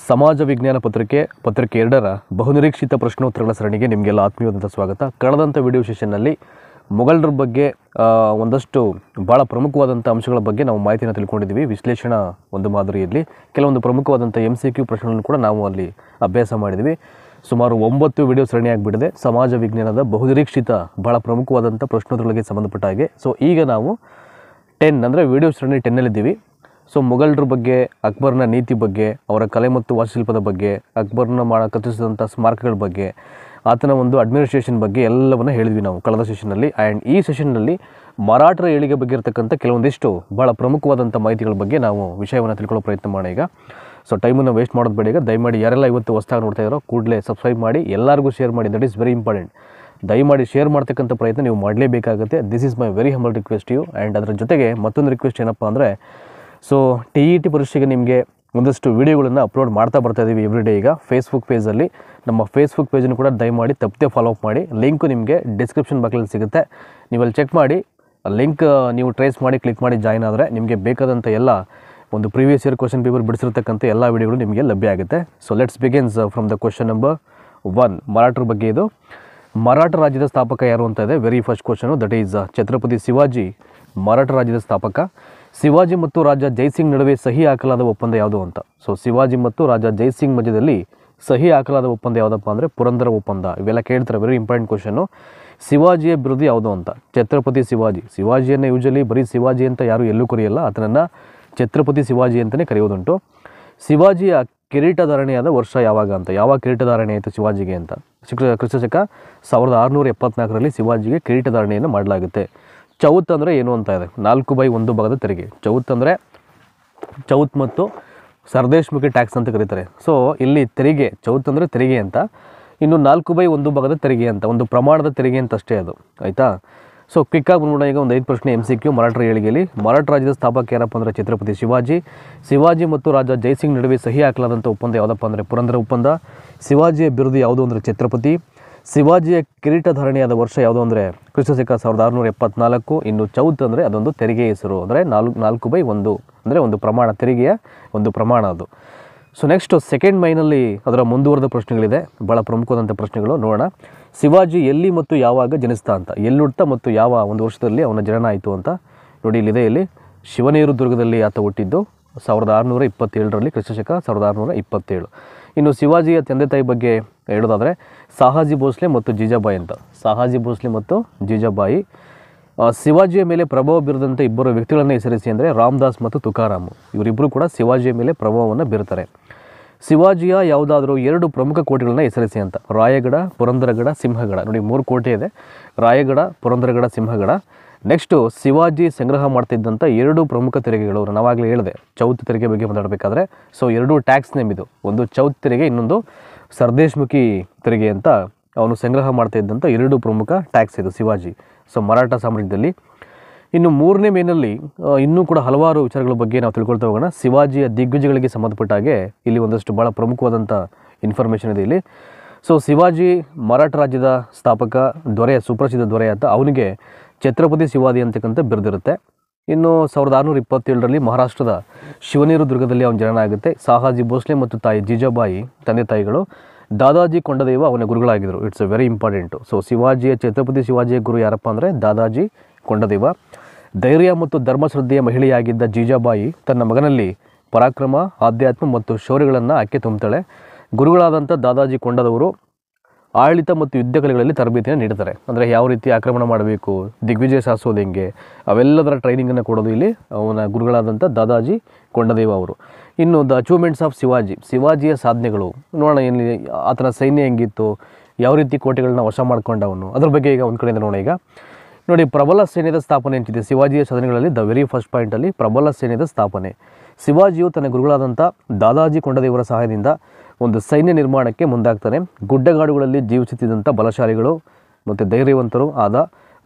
ಸಮಾಜ ವಿಜ್ಞಾನ ಪತ್ರಿಕೆ 2ರ ಬಹುನಿರೀಕ್ಷಿತ ಪ್ರಶ್ನೋತ್ತರಗಳ ಸರಣಿಗೆ ನಿಮಗೆಲ್ಲ ಆತ್ಮೀಯವಾದಂಥ ಸ್ವಾಗತ. ಕಳೆದಂಥ ವಿಡಿಯೋ ಸೆಷನ್ನಲ್ಲಿ ಮೊಘಲರ ಬಗ್ಗೆ ಒಂದಷ್ಟು ಭಾಳ ಪ್ರಮುಖವಾದಂಥ ಅಂಶಗಳ ಬಗ್ಗೆ ನಾವು ಮಾಹಿತಿಯನ್ನು ತಿಳ್ಕೊಂಡಿದ್ದೀವಿ. ವಿಶ್ಲೇಷಣಾ ಒಂದು ಮಾದರಿಯಲ್ಲಿ ಕೆಲವೊಂದು ಪ್ರಮುಖವಾದಂಥ MCQ ಪ್ರಶ್ನೆಗಳನ್ನು ಕೂಡ ನಾವು ಅಲ್ಲಿ ಅಭ್ಯಾಸ ಮಾಡಿದ್ವಿ. ಸುಮಾರು 9 ವಿಡಿಯೋ ಸರಣಿ ಆಗಿಬಿಟ್ಟಿದೆ. ಸಮಾಜ ವಿಜ್ಞಾನದ ಬಹುನಿರೀಕ್ಷಿತ ಭಾಳ ಪ್ರಮುಖವಾದಂಥ ಪ್ರಶ್ನೋತ್ತರಗಳಿಗೆ ಸಂಬಂಧಪಟ್ಟ ಹಾಗೆ. ಸೊ ಈಗ ನಾವು 10 ಅಂದರೆ ವಿಡಿಯೋ ಸರಣಿ 10ನಲ್ಲಿದ್ದೀವಿ. ಸೊ ಮೊಘಲರ ಬಗ್ಗೆ, ಅಕ್ಬರ್ನ ನೀತಿ ಬಗ್ಗೆ, ಅವರ ಕಲೆ ಮತ್ತು ವಾಸ್ತುಶಿಲ್ಪದ ಬಗ್ಗೆ, ಅಕ್ಬರ್ನ ಕಟ್ಟಿಸಿದಂಥ ಸ್ಮಾರಕಗಳ ಬಗ್ಗೆ, ಆತನ ಒಂದು ಅಡ್ಮಿನಿಸ್ಟ್ರೇಷನ್ ಬಗ್ಗೆ ಎಲ್ಲವನ್ನು ಹೇಳಿದ್ವಿ ನಾವು ಕಳೆದ ಸೆಷನ್ನಲ್ಲಿ. ಆ್ಯಂಡ್ ಈ ಸೆಷನ್ನಲ್ಲಿ ಮರಾಠರ ಏಳಿಗೆ ಬಗ್ಗೆ ಇರತಕ್ಕಂಥ ಕೆಲವೊಂದಿಷ್ಟು ಭಾಳ ಪ್ರಮುಖವಾದಂಥ ಮಾಹಿತಿಗಳ ಬಗ್ಗೆ ನಾವು ವಿಷಯವನ್ನು ತಿಳ್ಕೊಳ್ಳೋ ಪ್ರಯತ್ನ ಮಾಡೋಣ ಈಗ. ಸೊ ಟೈಮನ್ನು ವೇಸ್ಟ್ ಮಾಡೋದು ಬೇಡ. ಈಗ ದಯಮಾಡಿ ಯಾರೆಲ್ಲ ಇವತ್ತು ಹೊಸದಾಗಿ ನೋಡ್ತಾ ಇದ್ದಾರೋ ಕೂಡಲೇ ಸಬ್ಸ್ಕ್ರೈಬ್ ಮಾಡಿ, ಎಲ್ಲರಿಗೂ ಶೇರ್ ಮಾಡಿ. That is very important. ದಯಮಾಡಿ ಶೇರ್ ಮಾಡ್ತಕ್ಕಂಥ ಪ್ರಯತ್ನ ನೀವು ಮಾಡಲೇಬೇಕಾಗುತ್ತೆ. This is my very humble request you. And ಅದರ ಜೊತೆಗೆ ಮತ್ತೊಂದು ರಿಕ್ವೆಸ್ಟ್ ಏನಪ್ಪ ಅಂದರೆ, ಸೊ TET ಪರೀಕ್ಷೆಗೆ ನಿಮಗೆ ಒಂದಷ್ಟು ವೀಡಿಯೋಗಳನ್ನು ಅಪ್ಲೋಡ್ ಮಾಡ್ತಾ ಬರ್ತಾ ಇದ್ದೀವಿ ಎವ್ರಿಡೇ. ಈಗ ಫೇಸ್ಬುಕ್ ಪೇಜಲ್ಲಿ ನಮ್ಮ ಫೇಸ್ಬುಕ್ ಪೇಜನ್ನು ಕೂಡ ದಯಮಾಡಿ ತಪ್ಪದೆ ಫಾಲೋ ಅಪ್ ಮಾಡಿ. ಲಿಂಕು ನಿಮಗೆ ಡಿಸ್ಕ್ರಿಪ್ಷನ್ ಬಾಕ್ಸಲ್ಲಿ ಸಿಗುತ್ತೆ. ನೀವಲ್ಲಿ ಚೆಕ್ ಮಾಡಿ, ಲಿಂಕ್ ನೀವು ಟ್ರೇಸ್ ಮಾಡಿ ಕ್ಲಿಕ್ ಮಾಡಿ ಜಾಯ್ನ್ ಆದರೆ ನಿಮಗೆ ಬೇಕಾದಂಥ ಎಲ್ಲ ಒಂದು ಪ್ರೀವಿಯಸ್ ಇಯರ್ ಕ್ವಶನ್ ಪೇಪರ್ ಬಿಡಿಸಿರ್ತಕ್ಕಂಥ ಎಲ್ಲ ವೀಡಿಯೋಗಳು ನಿಮಗೆ ಲಭ್ಯ ಆಗುತ್ತೆ. So let's begins from the question number 1. ಮರಾಠರ ಬಗ್ಗೆ ಇದು. ಮರಾಠ ರಾಜ್ಯದ ಸ್ಥಾಪಕ ಯಾರು ಅಂತ ಇದೆ. Very first question, that is Chhatrapati Shivaji Maratha ರಾಜ್ಯದ ಸ್ಥಾಪಕ. ಶಿವಾಜಿ ಮತ್ತು ರಾಜ ಜೈಸಿಂಗ್ ನಡುವೆ ಸಹಿ ಹಾಕಲಾದ ಒಪ್ಪಂದ ಯಾವುದು ಅಂತ. ಸೊ ಶಿವಾಜಿ ಮತ್ತು ರಾಜ ಜೈಸಿಂಗ್ ಮಧ್ಯದಲ್ಲಿ ಸಹಿ ಹಾಕಲಾದ ಒಪ್ಪಂದ ಯಾವುದಪ್ಪ ಅಂದರೆ ಪುರಂದರ ಒಪ್ಪಂದ. ಇವೆಲ್ಲ ಕೇಳ್ತಾರೆ, ವೆರಿ ಇಂಪಾರ್ಟೆಂಟ್ ಕ್ವಶನು. ಶಿವಾಜಿಯ ಬಿರುದು ಯಾವುದು ಅಂತ. ಛತ್ರಪತಿ ಶಿವಾಜಿ. ಶಿವಾಜಿಯನ್ನು ಯೂಶಲಿ ಬರೀ ಶಿವಾಜಿ ಅಂತ ಯಾರು ಎಲ್ಲೂ ಕರೆಯಲ್ಲ, ಆತನನ್ನು ಛತ್ರಪತಿ ಶಿವಾಜಿ ಅಂತಲೇ ಕರೆಯೋದುಂಟು. ಶಿವಾಜಿಯ ಕಿರೀಟಧಾರಣೆಯಾದ ವರ್ಷ ಯಾವಾಗ ಅಂತ. ಯಾವಾಗ ಕಿರೀಟಧಾರಣೆ ಆಯಿತು ಶಿವಾಜಿಗೆ ಅಂತ. ಕ್ರಿಸ್ತಶಕ 1674ರಲ್ಲಿ ಶಿವಾಜಿಗೆ ಕಿರೀಟಧಾರಣೆಯನ್ನು ಮಾಡಲಾಗುತ್ತೆ. ಚೌತ್ ಅಂದರೆ ಏನು ಅಂತ ಇದೆ. 4/1 ಭಾಗದ ತೆರಿಗೆ. ಚೌತ್ ಅಂದರೆ ಚೌತ್ ಮತ್ತು ಸರ್ದೇಶ್ಮುಖಿ ಟ್ಯಾಕ್ಸ್ ಅಂತ ಕರೀತಾರೆ. ಸೊ ಇಲ್ಲಿ ತೆರಿಗೆ, ಚೌತ್ ಅಂದರೆ ತೆರಿಗೆ ಅಂತ, ಇನ್ನು 4/1 ಭಾಗದ ತೆರಿಗೆ ಅಂತ, ಒಂದು ಪ್ರಮಾಣದ ತೆರಿಗೆ ಅಂತ ಅಷ್ಟೇ ಅದು, ಆಯಿತಾ. ಸೊ ಕ್ವಿಕ್ಕಾಗಿ ಬಂದ್ಬಿಡೋಣ ಈಗ. ಒಂದು 5 ಪ್ರಶ್ನೆ MCQ. ಮರಾಠರ ಏಳಿಗೆಯಲ್ಲಿ ಮರಾಠ ರಾಜ್ಯದ ಸ್ಥಾಪಕ ಯಾರಪ್ಪ ಅಂದರೆ ಛತ್ರಪತಿ ಶಿವಾಜಿ. ಶಿವಾಜಿ ಮತ್ತು ರಾಜ ಜೈಸಿಂಗ್ ನಡುವೆ ಸಹಿ ಹಾಕಲಾದಂಥ ಒಪ್ಪಂದ ಯಾವುದಪ್ಪ ಅಂದರೆ ಪುರಂದರ ಒಪ್ಪಂದ. ಶಿವಾಜಿಯ ಬಿರುದು ಯಾವುದು ಅಂದರೆ ಛತ್ರಪತಿ. ಶಿವಾಜಿಯ ಕಿರೀಟಧಾರಣೆಯಾದ ವರ್ಷ ಯಾವುದು ಅಂದರೆ ಕ್ರಿಸ್ತಶಕ 1674. ಇನ್ನು ಚೌತ್ ಅಂದರೆ ಅದೊಂದು ತೆರಿಗೆ ಹೆಸರು, ಅಂದರೆ 4/1 ಅಂದರೆ ಒಂದು ಪ್ರಮಾಣ, ತೆರಿಗೆಯ ಒಂದು ಪ್ರಮಾಣ ಅದು. ಸೊ ನೆಕ್ಸ್ಟ್ ಸೆಕೆಂಡ್ ಮೈನಲ್ಲಿ ಅದರ ಮುಂದುವರೆದ ಪ್ರಶ್ನೆಗಳಿದೆ, ಭಾಳ ಪ್ರಮುಖವಾದಂಥ ಪ್ರಶ್ನೆಗಳು. ನೋಡೋಣ. ಶಿವಾಜಿ ಎಲ್ಲಿ ಮತ್ತು ಯಾವಾಗ ಜನಿಸ್ತಾ ಅಂತ. ಎಲ್ಲಿ ಮತ್ತು ಯಾವ ಒಂದು ವರ್ಷದಲ್ಲಿ ಅವನ ಜನನ ಆಯಿತು ಅಂತ ನೋಡಿ. ಇಲ್ಲಿದೆ, ಇಲ್ಲಿ ಶಿವನೇರು ದುರ್ಗದಲ್ಲಿ ಆತ ಹುಟ್ಟಿದ್ದು 1627ರಲ್ಲಿ, ಕ್ರಿಸ್ತಶಕ 1627. ಇನ್ನು ಶಿವಾಜಿಯ ತಂದೆ ತಾಯಿ ಬಗ್ಗೆ ಹೇಳೋದಾದರೆ ಸಾಹಾಜಿ ಭೋಸ್ಲೆ ಮತ್ತು ಜೀಜಾಬಾಯಿ ಅಂತ. ಸಾಹಾಜಿ ಭೋಸ್ಲೆ ಮತ್ತು ಜೀಜಾಬಾಯಿ. ಶಿವಾಜಿಯ ಮೇಲೆ ಪ್ರಭಾವ ಬೀರಿದಂಥ ಇಬ್ಬರು ವ್ಯಕ್ತಿಗಳನ್ನು ಹೆಸರಿಸಿ ಅಂದರೆ ರಾಮದಾಸ್ ಮತ್ತು ತುಕಾರಾಮ್. ಇವರಿಬ್ಬರು ಕೂಡ ಶಿವಾಜಿಯ ಮೇಲೆ ಪ್ರಭಾವವನ್ನು ಬೀರ್ತಾರೆ. ಶಿವಾಜಿಯ ಯಾವುದಾದ್ರೂ 2 ಪ್ರಮುಖ ಕೋಟೆಗಳನ್ನು ಹೆಸರಿಸಿ ಅಂತ. ರಾಯಗಢ, ಪುರಂದರಗಢ, ಸಿಂಹಗಢ. ನೋಡಿ 3 ಕೋಟೆ ಇದೆ, ರಾಯಗಢ, ಪುರಂದರಗಢ, ಸಿಂಹಗಢ. ನೆಕ್ಸ್ಟು ಶಿವಾಜಿ ಸಂಗ್ರಹ ಮಾಡ್ತಿದ್ದಂಥ 2 ಪ್ರಮುಖ ತೆರಿಗೆಗಳು ನಾವಾಗಲೇ ಹೇಳಿದೆ ಚೌತ್ ತೆರಿಗೆ ಬಗ್ಗೆ ಮಾತಾಡಬೇಕಾದ್ರೆ. ಸೊ 2 ಟ್ಯಾಕ್ಸ್ ನೇಮ್ ಇದು, ಒಂದು ಚೌತ್ ತೆರಿಗೆ, ಇನ್ನೊಂದು ಸರ್ದೇಶ್ಮುಖಿ ತೆರಿಗೆ ಅಂತ. ಅವನು ಸಂಗ್ರಹ ಮಾಡ್ತಾ ಇದ್ದಂಥ 2 ಪ್ರಮುಖ ಟ್ಯಾಕ್ಸ್ ಇದು ಶಿವಾಜಿ. ಸೊ ಮರಾಠ ಸಾಮ್ರಾಜ್ಯದಲ್ಲಿ. ಇನ್ನು 3ನೇ ಮೇನಲ್ಲಿ ಇನ್ನೂ ಕೂಡ ಹಲವಾರು ವಿಚಾರಗಳ ಬಗ್ಗೆ ನಾವು ತಿಳ್ಕೊಳ್ತಾ ಹೋಗೋಣ. ಶಿವಾಜಿಯ ದಿಗ್ವಿಜಯಗಳಿಗೆ ಸಂಬಂಧಪಟ್ಟ ಹಾಗೆ ಇಲ್ಲಿ ಒಂದಷ್ಟು ಭಾಳ ಪ್ರಮುಖವಾದಂಥ ಇನ್ಫಾರ್ಮೇಷನ್ ಇದೆ ಇಲ್ಲಿ. ಸೊ ಶಿವಾಜಿ ಮರಾಠ ರಾಜ್ಯದ ಸ್ಥಾಪಕ, ದೊರೆ, ಸುಪ್ರಸಿದ್ಧ ದೊರೆ ಅಂತ. ಅವನಿಗೆ ಛತ್ರಪತಿ ಶಿವಾಜಿ ಅಂತಕ್ಕಂಥ ಬಿರುದಿರುತ್ತೆ. ಇನ್ನು 1627ರಲ್ಲಿ ಮಹಾರಾಷ್ಟ್ರದ ಶಿವನೇರು ದುರ್ಗದಲ್ಲಿ ಅವನ ಜನನ ಆಗುತ್ತೆ. ಸಾಹಾಜಿ ಭೋಸ್ಲೆ ಮತ್ತು ತಾಯಿ ಜೀಜಾಬಾಯಿ ತಂದೆ ತಾಯಿಗಳು. ದಾದಾಜಿ ಕೊಂಡದೇವ ಅವನ ಗುರುಗಳಾಗಿದ್ದರು. It's very important. So Chhatrapati ಶಿವಾಜಿಯ ಗುರು ಯಾರಪ್ಪ ಅಂದರೆ ದಾದಾಜಿ ಕೊಂಡದೇವ. ಧೈರ್ಯ ಮತ್ತು ಧರ್ಮಶ್ರದ್ಧೆಯ ಮಹಿಳೆಯಾಗಿದ್ದ ಜೀಜಾಬಾಯಿ ತನ್ನ ಮಗನಲ್ಲಿ ಪರಾಕ್ರಮ, ಆಧ್ಯಾತ್ಮ ಮತ್ತು ಶೌರ್ಯಗಳನ್ನು ಆಕೆ ತುಂಬುತ್ತಾಳೆ. ಗುರುಗಳಾದಂಥ ದಾದಾಜಿ ಕೊಂಡದವರು ಆಡಳಿತ ಮತ್ತು ಯುದ್ಧ ಕಲೆಗಳಲ್ಲಿ ತರಬೇತಿಯನ್ನು ನೀಡ್ತಾರೆ. ಅಂದರೆ ಯಾವ ರೀತಿ ಆಕ್ರಮಣ ಮಾಡಬೇಕು, ದಿಗ್ವಿಜಯ ಸಾಧಿಸೋದು ಹೆಂಗೆ, ಅವೆಲ್ಲದರ ಟ್ರೈನಿಂಗನ್ನು ಕೊಡೋದು ಇಲ್ಲಿ ಅವನ ಗುರುಗಳಾದಂಥ ದಾದಾಜಿ ಕೊಂಡದೇವ ಅವರು. ಇನ್ನು ದ ಅಚೀವ್ಮೆಂಟ್ಸ್ ಆಫ್ ಶಿವಾಜಿ. ಶಿವಾಜಿಯ ಸಾಧನೆಗಳು ನೋಡೋಣ. ಇಲ್ಲಿ ಆತನ ಸೈನ್ಯ ಹೆಂಗಿತ್ತು, ಯಾವ ರೀತಿ ಕೋಟೆಗಳನ್ನ ವಶ ಮಾಡ್ಕೊಂಡ ಅವನು, ಅದ್ರ ಬಗ್ಗೆ ಈಗ ಒಂದು ಕಡೆಯಿಂದ ನೋಡೋಣ. ಈಗ ನೋಡಿ, ಪ್ರಬಲ ಸೈನ್ಯದ ಸ್ಥಾಪನೆ ಅಂತಿದೆ ಶಿವಾಜಿಯ ಸಾಧನೆಗಳಲ್ಲಿ. ದ ವೆರಿ ಫಸ್ಟ್ ಪಾಯಿಂಟಲ್ಲಿ ಪ್ರಬಲ ಸೈನ್ಯದ ಸ್ಥಾಪನೆ. ಶಿವಾಜಿಯು ತನ್ನ ಗುರುಗಳಾದಂಥ ದಾದಾಜಿ ಕೊಂಡದೇವರ ಸಹಾಯದಿಂದ ಒಂದು ಸೈನ್ಯ ನಿರ್ಮಾಣಕ್ಕೆ ಮುಂದಾಗ್ತಾನೆ. ಗುಡ್ಡಗಾಡುಗಳಲ್ಲಿ ಜೀವಿಸುತ್ತಿದ್ದಂಥ ಬಲಶಾಲಿಗಳು ಮತ್ತು ಧೈರ್ಯವಂತರು ಆದ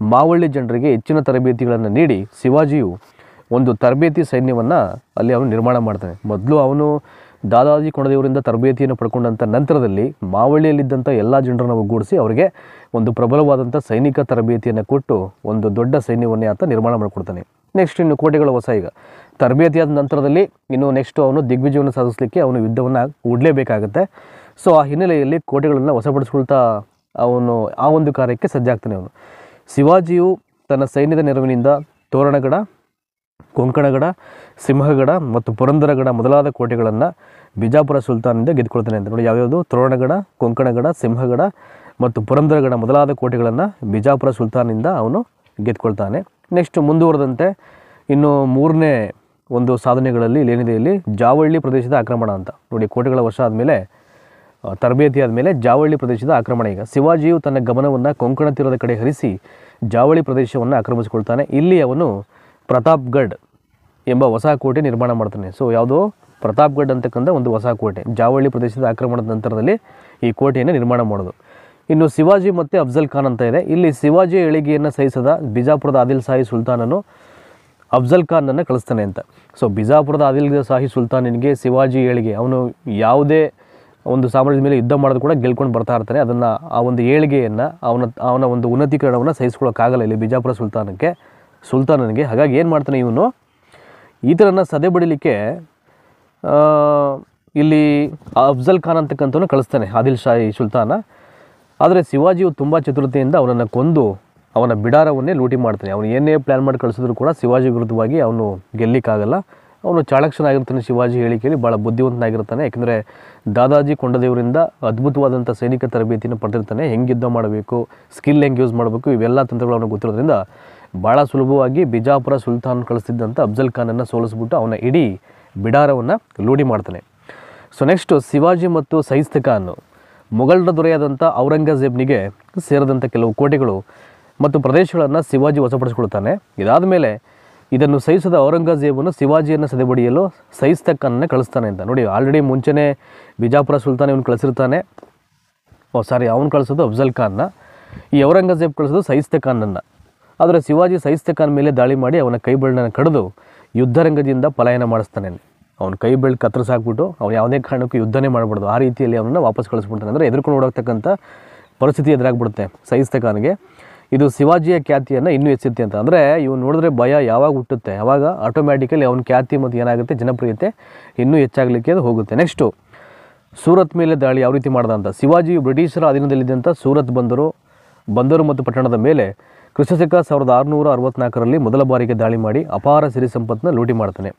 ಮಾವಳ್ಳಿ ಜನರಿಗೆ ಹೆಚ್ಚಿನ ತರಬೇತಿಗಳನ್ನು ನೀಡಿ ಶಿವಾಜಿಯು ಒಂದು ತರಬೇತಿ ಸೈನ್ಯವನ್ನು ಅಲ್ಲಿ ಅವನು ನಿರ್ಮಾಣ ಮಾಡ್ತಾನೆ. ಮೊದಲು ಅವನು ದಾದಾಜಿ ಕೊಂಡದೇವರಿಂದ ತರಬೇತಿಯನ್ನು ಪಡ್ಕೊಂಡಂಥ ನಂತರದಲ್ಲಿ ಮಾವಳ್ಳಿಯಲ್ಲಿದ್ದಂಥ ಎಲ್ಲ ಜನರನ್ನು ಒಗ್ಗೂಡಿಸಿ ಅವರಿಗೆ ಒಂದು ಪ್ರಬಲವಾದಂಥ ಸೈನಿಕ ತರಬೇತಿಯನ್ನು ಕೊಟ್ಟು ಒಂದು ದೊಡ್ಡ ಸೈನ್ಯವನ್ನೇ ಆತ ನಿರ್ಮಾಣ ಮಾಡಿಕೊಡ್ತಾನೆ. ನೆಕ್ಸ್ಟ್ ಇನ್ನು ಕೋಟೆಗಳ ಹೊಸ ಈಗ ತರಬೇತಿಯಾದ ನಂತರದಲ್ಲಿ ಇನ್ನು ನೆಕ್ಸ್ಟು ಅವನು ದಿಗ್ವಿಜಯವನ್ನು ಸಾಧಿಸಲಿಕ್ಕೆ ಅವನು ಯುದ್ಧವನ್ನು ಹೂಡಲೇಬೇಕಾಗುತ್ತೆ. ಸೊ ಆ ಹಿನ್ನೆಲೆಯಲ್ಲಿ ಕೋಟೆಗಳನ್ನು ವಶಪಡಿಸ್ಕೊಳ್ತಾ ಅವನು ಆ ಒಂದು ಕಾರ್ಯಕ್ಕೆ ಸಜ್ಜಾಗ್ತಾನೆ ಅವನು. ಶಿವಾಜಿಯು ತನ್ನ ಸೈನ್ಯದ ನೆರವಿನಿಂದ ತೋರಣಗಡ, ಕೊಂಕಣಗಡ, ಸಿಂಹಗಡ ಮತ್ತು ಪುರಂದರಗಡ ಮೊದಲಾದ ಕೋಟೆಗಳನ್ನು ಬಿಜಾಪುರ ಸುಲ್ತಾನಿಂದ ಗೆದ್ದುಕೊಳ್ತಾನೆ ಅಂತ ನೋಡಿ. ಯಾವ್ಯಾವುದು? ತೋರಣಗಡ, ಕೊಂಕಣಗಡ, ಸಿಂಹಗಡ ಮತ್ತು ಪುರಂದರಗಡ ಮೊದಲಾದ ಕೋಟೆಗಳನ್ನು ಬಿಜಾಪುರ ಸುಲ್ತಾನಿಂದ ಅವನು ಗೆದ್ದುಕೊಳ್ತಾನೆ. ನೆಕ್ಸ್ಟ್ ಮುಂದುವರೆದಂತೆ ಇನ್ನು ಮೂರನೇ ಒಂದು ಸಾಧನೆಗಳಲ್ಲಿ ಏನಿದೆ ಇಲ್ಲಿ ಜಾವಳ್ಳಿ ಪ್ರದೇಶದ ಆಕ್ರಮಣ ಅಂತ ನೋಡಿ. ಕೋಟೆಗಳ ವಶ ಆದಮೇಲೆ ತರಬೇತಿ ಆದಮೇಲೆ ಜಾವಳ್ಳಿ ಪ್ರದೇಶದ ಆಕ್ರಮಣ. ಈಗ ಶಿವಾಜಿಯು ತನ್ನ ಗಮನವನ್ನು ಕೊಂಕಣ ತೀರದ ಕಡೆ ಹರಿಸಿ ಜಾವಳಿ ಪ್ರದೇಶವನ್ನು ಆಕ್ರಮಿಸಿಕೊಳ್ತಾನೆ. ಇಲ್ಲಿ ಅವನು ಪ್ರತಾಪ್ಗಢ್ ಎಂಬ ಹೊಸ ಕೋಟೆ ನಿರ್ಮಾಣ ಮಾಡ್ತಾನೆ. ಸೊ ಯಾವುದೋ ಪ್ರತಾಪ್ಗಢ್ ಅಂತಕ್ಕಂಥ ಒಂದು ಹೊಸ ಕೋಟೆ ಜಾವಳ್ಳಿ ಪ್ರದೇಶದ ಆಕ್ರಮಣದ ನಂತರದಲ್ಲಿ ಈ ಕೋಟೆಯನ್ನು ನಿರ್ಮಾಣ ಮಾಡೋದು. ಇನ್ನು ಶಿವಾಜಿ ಮತ್ತು ಅಫ್ಜಲ್ ಖಾನ್ ಅಂತ ಇದೆ. ಇಲ್ಲಿ ಶಿವಾಜಿಯ ಏಳಿಗೆಯನ್ನು ಸಹಿಸದ ಬಿಜಾಪುರದ ಆದಿಲ್ ಶಾಹಿ ಸುಲ್ತಾನನು ಅಫ್ಜಲ್ ಖಾನನ್ನು ಕಳಿಸ್ತಾನೆ ಅಂತ. ಸೊ ಬಿಜಾಪುರದ ಆದಿಲ್ ಶಾಹಿ ಸುಲ್ತಾನನಿಗೆ ಶಿವಾಜಿ ಏಳಿಗೆ, ಅವನು ಯಾವುದೇ ಒಂದು ಸಾಮ್ರಾಜ್ಯದ ಮೇಲೆ ಯುದ್ಧ ಮಾಡೋದು ಕೂಡ ಗೆಲ್ಕೊಂಡು ಬರ್ತಾ ಇರ್ತಾನೆ. ಅದನ್ನು ಆ ಒಂದು ಏಳಿಗೆಯನ್ನು ಅವನ ಒಂದು ಉನ್ನತೀಕರಣವನ್ನು ಸಹಿಸ್ಕೊಳ್ಳೋಕ್ಕಾಗಲ್ಲ ಇಲ್ಲಿ ಬಿಜಾಪುರ ಸುಲ್ತಾನನಿಗೆ. ಹಾಗಾಗಿ ಏನು ಮಾಡ್ತಾನೆ ಇವನು, ಈತನನ್ನು ಸದೆ ಬಡಿಲಿಕ್ಕೆ ಇಲ್ಲಿ ಅಫ್ಜಲ್ ಖಾನ್ ಅಂತಕ್ಕಂಥವನು ಕಳಿಸ್ತಾನೆ ಆದಿಲ್ ಶಾಹಿ ಸುಲ್ತಾನ. ಆದರೆ ಶಿವಾಜಿಯು ತುಂಬ ಚತುರತೆಯಿಂದ ಅವನನ್ನು ಕೊಂದು ಅವನ ಬಿಡಾರವನ್ನೇ ಲೂಟಿ ಮಾಡ್ತಾನೆ. ಅವನು ಏನೇ ಪ್ಲ್ಯಾನ್ ಮಾಡಿ ಕಳಿಸಿದ್ರು ಕೂಡ ಶಿವಾಜಿ ವಿರುದ್ಧವಾಗಿ ಅವನು ಗೆಲ್ಲಿಕ್ಕಾಗಲ್ಲ. ಅವನು ಚಾಣಕ್ಷನಾಗಿರ್ತಾನೆ. ಶಿವಾಜಿ ಹೇಳಿಕೆಯಲ್ಲಿ ಭಾಳ ಬುದ್ಧಿವಂತನಾಗಿರ್ತಾನೆ. ಯಾಕೆಂದರೆ ದಾದಾಜಿ ಕೊಂಡದೇವರಿಂದ ಅದ್ಭುತವಾದಂಥ ಸೈನಿಕ ತರಬೇತಿಯನ್ನು ಪಡೆದಿರ್ತಾನೆ. ಹೆಂಗೆ ಯುದ್ಧ ಮಾಡಬೇಕು, ಸ್ಕಿಲ್ ಹೆಂಗೆ ಯೂಸ್ ಮಾಡಬೇಕು, ಇವೆಲ್ಲ ತಂತ್ರಗಳು ಅವನಿಗೆ ಗೊತ್ತಿರೋದ್ರಿಂದ ಭಾಳ ಸುಲಭವಾಗಿ ಬಿಜಾಪುರ ಸುಲ್ತಾನ್ ಕಳಿಸ್ತಿದ್ದಂಥ ಅಫ್ಜಲ್ ಖಾನನ್ನು ಸೋಲಿಸ್ಬಿಟ್ಟು ಅವನ ಇಡೀ ಬಿಡಾರವನ್ನು ಲೂಟಿ ಮಾಡ್ತಾನೆ. ಸೊ ನೆಕ್ಸ್ಟು ಶಿವಾಜಿ ಮತ್ತು ಸೈಸ್ತ ಖಾನ್ ಮೊಘಲರ ದೊರೆಯಾದಂಥ ಔರಂಗಜೇಬ್ನಿಗೆ ಸೇರಿದಂಥ ಕೆಲವು ಕೋಟೆಗಳು ಮತ್ತು ಪ್ರದೇಶಗಳನ್ನು ಶಿವಾಜಿ ವಶಪಡಿಸಿಕೊಳ್ತಾನೆ. ಇದಾದ ಮೇಲೆ ಇದನ್ನು ಸಹಿಸದ ಔರಂಗಜೇಬನು ಶಿವಾಜಿಯನ್ನು ಸದೆಬಡಿಯಲು ಸೈಸ್ತ ಖಾನನ್ನು ಕಳಿಸ್ತಾನೆ ಅಂತ ನೋಡಿ. ಆಲ್ರೆಡಿ ಮುಂಚೆನೇ ಬಿಜಾಪುರ ಸುಲ್ತಾನ್ ಇವನು ಕಳಿಸಿರ್ತಾನೆ. ಅವನು ಕಳಿಸೋದು ಅಫ್ಜಲ್ ಖಾನ್ನ, ಈ ಔರಂಗಜೇಬ್ ಕಳಿಸೋದು ಸೈಸ್ತ ಖಾನನ್ನು. ಆದರೆ ಶಿವಾಜಿ ಸೈಸ್ತ ಖಾನ್ ಮೇಲೆ ದಾಳಿ ಮಾಡಿ ಅವನ ಕೈ ಬೆರಳನ್ನು ಕಡಿದು ಯುದ್ಧರಂಗದಿಂದ ಪಲಾಯನ ಮಾಡಿಸ್ತಾನೆ. ಅವನ ಕೈ ಬೆರಳು ಕತ್ತರಿಸಾಕ್ಬಿಟ್ಟು ಅವನು ಯಾವುದೇ ಕಾರಣಕ್ಕೂ ಯುದ್ಧನೇ ಮಾಡಬಾರ್ದು, ಆ ರೀತಿಯಲ್ಲಿ ಅವನನ್ನು ವಾಪಸ್ ಕಳಿಸ್ಬಿಡ್ತಾನೆ. ಅಂದರೆ ಎದುರ್ಕೊಂಡು ಓಡೋಗ್ತಕ್ಕಂಥ ಪರಿಸ್ಥಿತಿ ಎದುರಾಗ್ಬಿಡುತ್ತೆ ಸೈಸ್ತ ಖಾನ್ಗೆ. ಇದು ಶಿವಾಜಿಯ ಖ್ಯಾತಿಯನ್ನು ಇನ್ನೂ ಹೆಚ್ಚುತ್ತೆ ಅಂತ. ಅಂದರೆ ಇವನು ನೋಡಿದ್ರೆ ಭಯ ಯಾವಾಗ ಹುಟ್ಟುತ್ತೆ, ಆವಾಗ ಆಟೋಮ್ಯಾಟಿಕಲಿ ಅವನ ಖ್ಯಾತಿ ಮತ್ತು ಏನಾಗುತ್ತೆ, ಜನಪ್ರಿಯತೆ ಇನ್ನೂ ಹೆಚ್ಚಾಗಲಿಕ್ಕೆ ಅದು ಹೋಗುತ್ತೆ. ನೆಕ್ಸ್ಟು ಸೂರತ್ ಮೇಲೆ ದಾಳಿ ಯಾವ ರೀತಿ ಮಾಡ್ದ ಅಂತ. ಶಿವಾಜಿಯು ಬ್ರಿಟಿಷರ ಅಧೀನದಲ್ಲಿದ್ದಂಥ ಸೂರತ್ ಬಂದರು ಮತ್ತು ಪಟ್ಟಣದ ಮೇಲೆ ಕ್ರಿಸ್ತಶಕ 1664ರಲ್ಲಿ ಮೊದಲ ಬಾರಿಗೆ ದಾಳಿ ಮಾಡಿ ಅಪಾರ ಸಿರಿ ಸಂಪತ್ತನ್ನ ಲೂಟಿ ಮಾಡ್ತಾನೆ.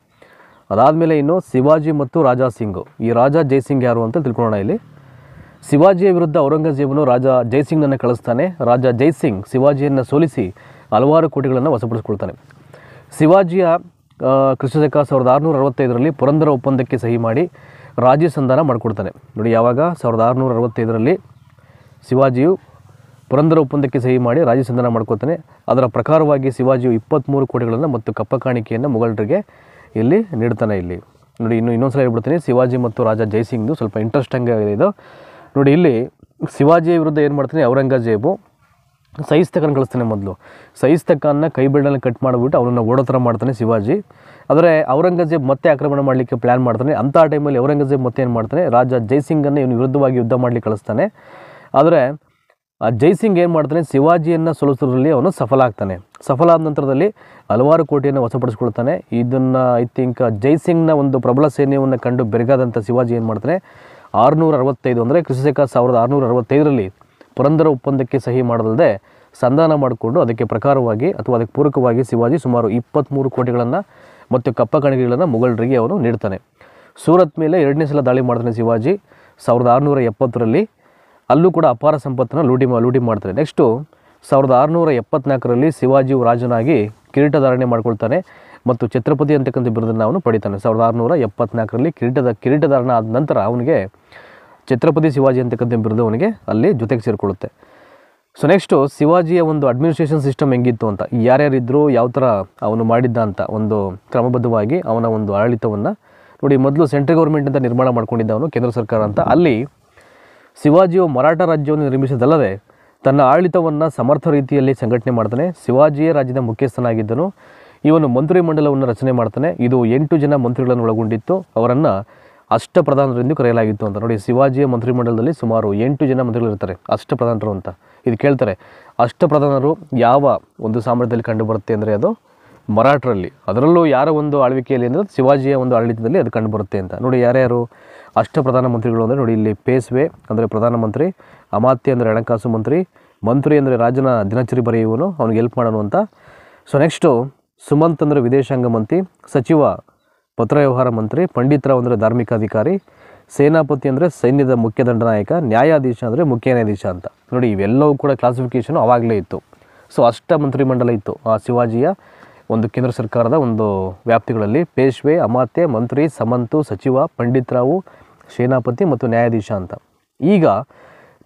ಅದಾದಮೇಲೆ ಇನ್ನು ಶಿವಾಜಿ ಮತ್ತು ರಾಜಾ ಸಿಂಗ್, ಈ ರಾಜಾ ಜೈಸಿಂಗ್ ಯಾರು ಅಂತ ತಿಳ್ಕೊಳ್ಳೋಣ. ಇಲ್ಲಿ ಶಿವಾಜಿಯ ವಿರುದ್ಧ ಔರಂಗಜೇಬನು ರಾಜಾ ಜೈಸಿಂಗ್ನನ್ನು ಕಳಿಸ್ತಾನೆ. ರಾಜಾ ಜೈಸಿಂಗ್ ಶಿವಾಜಿಯನ್ನು ಸೋಲಿಸಿ ಹಲವಾರು ಕೋಟೆಗಳನ್ನು ವಶಪಡಿಸ್ಕೊಳ್ತಾನೆ. ಶಿವಾಜಿಯ ಕ್ರಿಸ್ತಶಕ 1665ರಲ್ಲಿ ಪುರಂದರ ಒಪ್ಪಂದಕ್ಕೆ ಸಹಿ ಮಾಡಿ ರಾಜ್ಯ ಸಂಧಾನ ಮಾಡಿಕೊಡ್ತಾನೆ. ನೋಡಿ, ಯಾವಾಗ 1665ರಲ್ಲಿ ಶಿವಾಜಿಯು ಪುರಂದರ ಒಪ್ಪಂದಕ್ಕೆ ಸಹಿ ಮಾಡಿ ರಾಜ್ಯ ಸಂಧಾನ ಮಾಡ್ಕೊತಾನೆ. ಅದರ ಪ್ರಕಾರವಾಗಿ ಶಿವಾಜಿಯು 23 ಕೋಟೆಗಳನ್ನು ಮತ್ತು ಕಪ್ಪ ಕಾಣಿಕೆಯನ್ನು ಮೊಘಲರಿಗೆ ಇಲ್ಲಿ ನೀಡ್ತಾನೆ. ಇಲ್ಲಿ ನೋಡಿ, ಇನ್ನೊಂದ್ಸಲ ಹೇಳ್ಬಿಡ್ತೀನಿ, ಶಿವಾಜಿ ಮತ್ತು ರಾಜಾ ಜೈಸಿಂಗ್ದು ಸ್ವಲ್ಪ ಇಂಟ್ರೆಸ್ಟಿಂಗ್ ಆಗಿದೆ ಇದು. ನೋಡಿ, ಇಲ್ಲಿ ಶಿವಾಜಿಯ ವಿರುದ್ಧ ಏನು ಮಾಡ್ತಾನೆ ಔರಂಗಜೇಬು, ಸೈಸ್ತ ಖಾನ್ ಕಳಿಸ್ತಾನೆ. ಮೊದಲು ಸೈಸ್ತ ಖಾನ್ನ ಕೈ ಬೆರಳನ್ನು ಕಟ್ ಮಾಡಿಬಿಟ್ಟು ಅವನನ್ನು ಓಡೋ ಥರ ಮಾಡ್ತಾನೆ ಶಿವಾಜಿ. ಆದರೆ ಔರಂಗಜೇಬ್ ಮತ್ತೆ ಆಕ್ರಮಣ ಮಾಡಲಿಕ್ಕೆ ಪ್ಲ್ಯಾನ್ ಮಾಡ್ತಾನೆ. ಅಂಥ ಟೈಮಲ್ಲಿ ಔರಂಗಜೇಬ್ ಮತ್ತೆ ಏನು ಮಾಡ್ತಾನೆ, ರಾಜಾ ಜೈಸಿಂಗನ್ನು ಇವನು ವಿರುದ್ಧವಾಗಿ ಯುದ್ಧ ಮಾಡಲಿಕ್ಕೆ ಕಳಿಸ್ತಾನೆ. ಆದರೆ ಆ ಜೈಸಿಂಗ್ ಏನು ಮಾಡ್ತಾನೆ, ಶಿವಾಜಿಯನ್ನು ಸೋಲಿಸೋದ್ರಲ್ಲಿ ಅವನು ಸಫಲ ಆಗ್ತಾನೆ. ಸಫಲ ಆದ ನಂತರದಲ್ಲಿ ಹಲವಾರು ಕೋಟೆಯನ್ನು ವಶಪಡಿಸ್ಕೊಳ್ತಾನೆ. ಇದನ್ನು ಐ ಥಿಂಕ್ ಜೈಸಿಂಗ್ನ ಒಂದು ಪ್ರಬಲ ಸೈನ್ಯವನ್ನು ಕಂಡು ಬೆರಗಾದಂಥ ಶಿವಾಜಿ ಏನು ಮಾಡ್ತಾನೆ, 665 ಅಂದರೆ ಕ್ರಿಸ್ತಶಕ 1665ರಲ್ಲಿ ಪುರಂದರ ಒಪ್ಪಂದಕ್ಕೆ ಸಹಿ ಮಾಡದಲ್ಲದೆ ಸಂಧಾನ ಮಾಡಿಕೊಂಡು ಅದಕ್ಕೆ ಪ್ರಕಾರವಾಗಿ ಅಥವಾ ಅದಕ್ಕೆ ಪೂರಕವಾಗಿ ಶಿವಾಜಿ ಸುಮಾರು 23 ಕೋಟೆಗಳನ್ನು ಮತ್ತು ಕಪ್ಪ ಕಾಣಿಕೆಗಳನ್ನು ಮೊಘಲರಿಗೆ ಅವನು ನೀಡ್ತಾನೆ. ಸೂರತ್ ಮೇಲೆ 2ನೇ ಸಲ ದಾಳಿ ಮಾಡ್ತಾನೆ ಶಿವಾಜಿ 1670ರಲ್ಲಿ. ಅಲ್ಲೂ ಕೂಡ ಅಪಾರ ಸಂಪತ್ತನ್ನು ಲೂಟಿ ಮಾಡ್ತಾನೆ. ನೆಕ್ಸ್ಟು 1674ರಲ್ಲಿ ಶಿವಾಜಿಯು ರಾಜನಾಗಿ ಕಿರೀಟಧಾರಣೆ ಮಾಡ್ಕೊಳ್ತಾನೆ ಮತ್ತು ಛತ್ರಪತಿ ಅಂತಕ್ಕಂಥ ಬಿರುದನ್ನು ಅವನು ಪಡಿತಾನೆ. 1674ರಲ್ಲಿ ಕಿರೀಟಧಾರಣ ಆದ ನಂತರ ಅವನಿಗೆ ಛತ್ರಪತಿ ಶಿವಾಜಿ ಅಂತಕ್ಕಂಥ ಬಿರುದು ಅವನಿಗೆ ಅಲ್ಲಿ ಜೊತೆಗೆ ಸೇರಿಕೊಳ್ಳುತ್ತೆ. ಸೊ ನೆಕ್ಸ್ಟು ಶಿವಾಜಿಯ ಒಂದು ಅಡ್ಮಿನಿಸ್ಟ್ರೇಷನ್ ಸಿಸ್ಟಮ್ ಹೆಂಗಿತ್ತು ಅಂತ, ಯಾರ್ಯಾರಿದ್ದರು, ಯಾವ ಥರ ಅವನು ಮಾಡಿದ್ದ ಅಂತ ಒಂದು ಕ್ರಮಬದ್ಧವಾಗಿ ಅವನ ಒಂದು ಆಡಳಿತವನ್ನು ನೋಡಿ. ಮೊದಲು ಸೆಂಟ್ರಲ್ ಗೌರ್ಮೆಂಟ್ ಅಂತ ನಿರ್ಮಾಣ ಮಾಡ್ಕೊಂಡಿದ್ದ ಅವನು, ಕೇಂದ್ರ ಸರ್ಕಾರ ಅಂತ. ಅಲ್ಲಿ ಶಿವಾಜಿಯು ಮರಾಠ ರಾಜ್ಯವನ್ನು ನಿರ್ಮಿಸಿದಲ್ಲದೆ ತನ್ನ ಆಡಳಿತವನ್ನು ಸಮರ್ಥ ರೀತಿಯಲ್ಲಿ ಸಂಘಟನೆ ಮಾಡ್ತಾನೆ. ಶಿವಾಜಿಯೇ ರಾಜ್ಯದ ಮುಖ್ಯಸ್ಥನಾಗಿದ್ದನು. ಇವನು ಮಂತ್ರಿಮಂಡಲವನ್ನು ರಚನೆ ಮಾಡ್ತಾನೆ. ಇದು 8 ಜನ ಮಂತ್ರಿಗಳನ್ನು ಒಳಗೊಂಡಿತ್ತು. ಅವರನ್ನು ಅಷ್ಟಪ್ರಧಾನರೆಂದು ಕರೆಯಲಾಗಿತ್ತು ಅಂತ. ನೋಡಿ, ಶಿವಾಜಿಯ ಮಂತ್ರಿಮಂಡಲದಲ್ಲಿ ಸುಮಾರು 8 ಜನ ಮಂತ್ರಿಗಳಿರ್ತಾರೆ, ಅಷ್ಟಪ್ರಧಾನರು ಅಂತ. ಇದು ಕೇಳ್ತಾರೆ, ಅಷ್ಟಪ್ರಧಾನರು ಯಾವ ಒಂದು ಸಾಮ್ರಾಜ್ಯದಲ್ಲಿ ಕಂಡು ಬರುತ್ತೆ ಅಂದರೆ ಅದು ಮರಾಠರಲ್ಲಿ, ಅದರಲ್ಲೂ ಯಾರ ಒಂದು ಆಳ್ವಿಕೆಯಲ್ಲಿ ಅಂದರೆ ಶಿವಾಜಿಯ ಒಂದು ಆಡಳಿತದಲ್ಲಿ ಅದು ಕಂಡುಬರುತ್ತೆ ಅಂತ. ನೋಡಿ ಯಾರ್ಯಾರು ಅಷ್ಟ ಪ್ರಧಾನಮಂತ್ರಿಗಳು ಅಂದರೆ ನೋಡಿ ಇಲ್ಲಿ ಪೇಶ್ವೆ ಅಂದರೆ ಪ್ರಧಾನಮಂತ್ರಿ, ಅಮಾತ್ಯ ಅಂದರೆ ಹಣಕಾಸು ಮಂತ್ರಿ, ಮಂತ್ರಿ ಅಂದರೆ ರಾಜನ ದಿನಚರಿ ಬರೆಯುವನು, ಅವನಿಗೆ ಹೆಲ್ಪ್ ಮಾಡೋನು ಅಂತ. ಸೊ ನೆಕ್ಸ್ಟು ಸುಮಂತ್ ಅಂದರೆ ವಿದೇಶಾಂಗ ಮಂತ್ರಿ, ಸಚಿವ ಪತ್ರ ವ್ಯವಹಾರ ಮಂತ್ರಿ, ಪಂಡಿತರಾವ್ ಅಂದರೆ ಧಾರ್ಮಿಕ ಅಧಿಕಾರಿ, ಸೇನಾಪತಿ ಅಂದರೆ ಸೈನ್ಯದ ಮುಖ್ಯ ದಂಡನಾಯಕ, ನ್ಯಾಯಾಧೀಶ ಅಂದರೆ ಮುಖ್ಯ ನ್ಯಾಯಾಧೀಶ ಅಂತ. ನೋಡಿ ಇವೆಲ್ಲವೂ ಕೂಡ ಕ್ಲಾಸಿಫಿಕೇಷನು ಆವಾಗಲೇ ಇತ್ತು. ಸೊ ಅಷ್ಟ ಮಂತ್ರಿಮಂಡಲ ಇತ್ತು ಆ ಶಿವಾಜಿಯ ಒಂದು ಕೇಂದ್ರ ಸರ್ಕಾರದ ಒಂದು ವ್ಯಾಪ್ತಿಗಳಲ್ಲಿ. ಪೇಶ್ವೆ, ಅಮಾತ್ಯ, ಮಂತ್ರಿ, ಸಮಂತು, ಸಚಿವ, ಪಂಡಿತರಾವು, ಸೇನಾಪತಿ ಮತ್ತು ನ್ಯಾಯಾಧೀಶ ಅಂತ. ಈಗ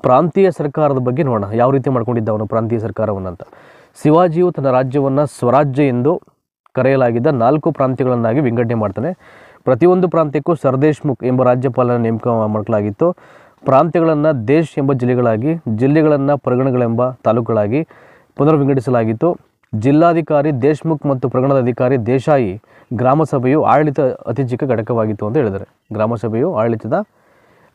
ಪ್ರಾಂತೀಯ ಸರ್ಕಾರದ ಬಗ್ಗೆ ನೋಡೋಣ, ಯಾವ ರೀತಿ ಮಾಡ್ಕೊಂಡಿದ್ದ ಅವನು ಪ್ರಾಂತೀಯ ಸರ್ಕಾರವನ್ನು ಅಂತ. ಶಿವಾಜಿಯು ತನ್ನ ರಾಜ್ಯವನ್ನು ಸ್ವರಾಜ್ಯ ಎಂದು ಕರೆಯಲಾಗಿದ್ದ 4 ಪ್ರಾಂತ್ಯಗಳನ್ನಾಗಿ ವಿಂಗಡಣೆ ಮಾಡ್ತಾನೆ. ಪ್ರತಿಯೊಂದು ಪ್ರಾಂತ್ಯಕ್ಕೂ ಸರ್ದೇಶ್ಮುಖ್ ಎಂಬ ರಾಜ್ಯಪಾಲನ ನೇಮಕ ಮಾಡಲಾಗಿತ್ತು. ಪ್ರಾಂತ್ಯಗಳನ್ನು ದೇಶ್ ಎಂಬ ಜಿಲ್ಲೆಗಳಾಗಿ, ಜಿಲ್ಲೆಗಳನ್ನು ಪರಗಣಗಳೆಂಬ ತಾಲೂಕುಗಳಾಗಿ ಪುನರ್ವಿಂಗಡಿಸಲಾಗಿತ್ತು. ಜಿಲ್ಲಾಧಿಕಾರಿ ದೇಶ್ಮುಖ್ ಮತ್ತು ಪ್ರಗಣದ ಅಧಿಕಾರಿ ದೇಸಾಯಿ. ಗ್ರಾಮ ಸಭೆಯು ಆಡಳಿತ ಅತಿ ಚಿಕ್ಕ ಘಟಕವಾಗಿತ್ತು ಅಂತ ಹೇಳಿದ್ದಾರೆ. ಗ್ರಾಮ ಸಭೆಯು ಆಡಳಿತದ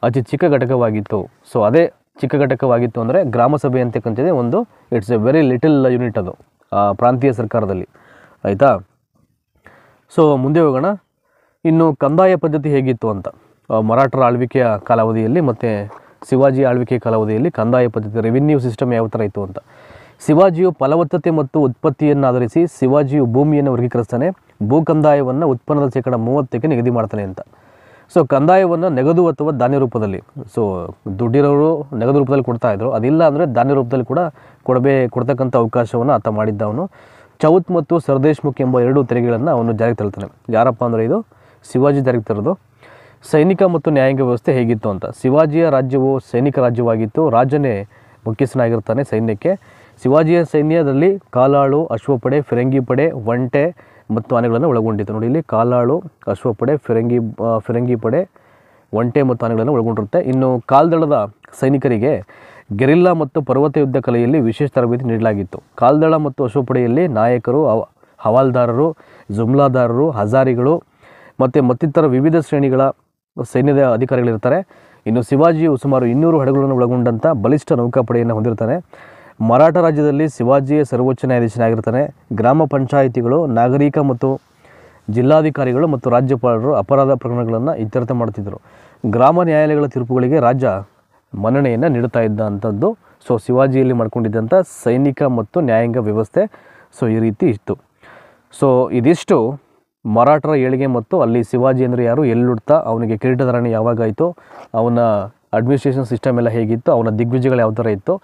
ಅತಿ ಚಿಕ್ಕ ಘಟಕವಾಗಿತ್ತು. ಸೊ ಅದೇ ಚಿಕ್ಕ ಘಟಕವಾಗಿತ್ತು ಅಂದರೆ ಗ್ರಾಮ ಸಭೆ ಅಂತಕ್ಕಂಥದ್ದೇ ಒಂದು it's A very little unit ಅದು ಪ್ರಾಂತೀಯ ಸರ್ಕಾರದಲ್ಲಿ, ಆಯಿತಾ. ಸೊ ಮುಂದೆ ಹೋಗೋಣ. ಇನ್ನು ಕಂದಾಯ ಪದ್ಧತಿ ಹೇಗಿತ್ತು ಅಂತ. ಮರಾಠರ ಆಳ್ವಿಕೆಯ ಕಾಲಾವಧಿಯಲ್ಲಿ ಮತ್ತು ಶಿವಾಜಿ ಆಳ್ವಿಕೆಯ ಕಾಲಾವಧಿಯಲ್ಲಿ ಕಂದಾಯ ಪದ್ಧತಿ, ರೆವಿನ್ಯೂ ಸಿಸ್ಟಮ್ ಯಾವ ಥರ ಇತ್ತು ಅಂತ. ಶಿವಾಜಿಯು ಫಲವತ್ತತೆ ಮತ್ತು ಉತ್ಪತ್ತಿಯನ್ನು ಆಧರಿಸಿ ಶಿವಾಜಿಯು ಭೂಮಿಯನ್ನು ವರ್ಗೀಕರಿಸ್ತಾನೆ. ಭೂ ಕಂದಾಯವನ್ನು ಉತ್ಪನ್ನದ 30% ನಿಗದಿ ಮಾಡ್ತಾನೆ ಅಂತ. ಸೊ ಕಂದಾಯವನ್ನು ನಗದು ಅಥವಾ ಧಾನ್ಯ ರೂಪದಲ್ಲಿ, ಸೊ ದುಡ್ಡಿರೋರು ನಗದು ರೂಪದಲ್ಲಿ ಕೊಡ್ತಾಯಿದ್ರು, ಅದಿಲ್ಲ ಅಂದರೆ ಧಾನ್ಯ ರೂಪದಲ್ಲಿ ಕೂಡ ಕೊಡ್ತಕ್ಕಂಥ ಅವಕಾಶವನ್ನು ಆತ ಮಾಡಿದ್ದವನು. ಚೌತ್ ಮತ್ತು ಸರ್ದೇಶ್ಮುಖ್ ಎಂಬ 2 ತೆರಿಗೆಗಳನ್ನು ಅವನು ಜಾರಿಗೆ ತರ್ತಾನೆ. ಯಾರಪ್ಪ ಅಂದರೆ ಇದು ಶಿವಾಜಿ ಜಾರಿಗೆ ತರೋದು. ಸೈನಿಕ ಮತ್ತು ನ್ಯಾಯಾಂಗ ವ್ಯವಸ್ಥೆ ಹೇಗಿತ್ತು ಅಂತ. ಶಿವಾಜಿಯ ರಾಜ್ಯವು ಸೈನಿಕ ರಾಜ್ಯವಾಗಿತ್ತು. ರಾಜನೇ ಮುಖ್ಯಸ್ಥನಾಗಿರ್ತಾನೆ ಸೈನ್ಯಕ್ಕೆ. ಶಿವಾಜಿಯ ಸೈನ್ಯದಲ್ಲಿ ಕಾಲಾಳು, ಅಶ್ವಪಡೆ, ಫಿರಂಗಿ ಪಡೆ, ಒಂಟೆ ಮತ್ತು ಆನೆಗಳನ್ನು ಒಳಗೊಂಡಿತ್ತು. ನೋಡಿ ಇಲ್ಲಿ ಕಾಲಾಳು, ಅಶ್ವಪಡೆ, ಫಿರಂಗಿ ಪಡೆ, ಒಂಟೆ ಮತ್ತು ಆನೆಗಳನ್ನು ಒಳಗೊಂಡಿರುತ್ತೆ. ಇನ್ನು ಕಾಲ್ದಳದ ಸೈನಿಕರಿಗೆ ಗೆರಿಲ್ಲಾ ಮತ್ತು ಪರ್ವತ ಯುದ್ಧ ಕಲೆಯಲ್ಲಿ ವಿಶೇಷ ತರಬೇತಿ ನೀಡಲಾಗಿತ್ತು. ಕಾಲ್ದಳ ಮತ್ತು ಅಶ್ವಪಡೆಯಲ್ಲಿ ನಾಯಕರು, ಹವಾಲ್ದಾರರು, ಜುಮ್ಲಾದಾರರು, ಹಜಾರಿಗಳು ಮತ್ತು ಮತ್ತಿತರ ವಿವಿಧ ಶ್ರೇಣಿಗಳ ಸೈನ್ಯದ ಅಧಿಕಾರಿಗಳಿರ್ತಾರೆ. ಇನ್ನು ಶಿವಾಜಿಯು ಸುಮಾರು 200 ಹಡಗುಗಳನ್ನು ಒಳಗೊಂಡಂಥ ಬಲಿಷ್ಠ ನೌಕಾಪಡೆಯನ್ನು ಹೊಂದಿರ್ತಾನೆ. ಮರಾಠ ರಾಜ್ಯದಲ್ಲಿ ಶಿವಾಜಿಯೇ ಸರ್ವೋಚ್ಚ ನ್ಯಾಯಾಧೀಶನಾಗಿರ್ತಾನೆ. ಗ್ರಾಮ ಪಂಚಾಯಿತಿಗಳು, ನಾಗರಿಕ ಮತ್ತು ಜಿಲ್ಲಾಧಿಕಾರಿಗಳು ಮತ್ತು ರಾಜ್ಯಪಾಲರು ಅಪರಾಧ ಪ್ರಕರಣಗಳನ್ನು ಇತ್ಯರ್ಥ ಮಾಡ್ತಿದ್ದರು. ಗ್ರಾಮ ನ್ಯಾಯಾಲಯಗಳ ತೀರ್ಪುಗಳಿಗೆ ರಾಜ ಮನ್ನಣೆಯನ್ನು ನೀಡುತ್ತಾ ಇದ್ದಂಥದ್ದು. ಸೊ ಶಿವಾಜಿಯಲ್ಲಿ ಮಾಡ್ಕೊಂಡಿದ್ದಂಥ ಸೈನಿಕ ಮತ್ತು ನ್ಯಾಯಾಂಗ ವ್ಯವಸ್ಥೆ ಸೊ ಈ ರೀತಿ ಇತ್ತು. ಸೊ ಇದಿಷ್ಟು ಮರಾಠರ ಏಳಿಗೆ ಮತ್ತು ಅಲ್ಲಿ ಶಿವಾಜಿ ಅಂದರೆ ಯಾರು, ಎಲ್ಲುಡ್ತಾ, ಅವನಿಗೆ ಕಿರೀಟಧಾರಣೆ ಯಾವಾಗಾಯಿತು, ಅವನ ಅಡ್ಮಿನಿಸ್ಟ್ರೇಷನ್ ಸಿಸ್ಟಮ್ ಎಲ್ಲ ಹೇಗಿತ್ತು, ಅವನ ದಿಗ್ವಿಜಯಗಳು ಯಾವ ಥರ ಇತ್ತು,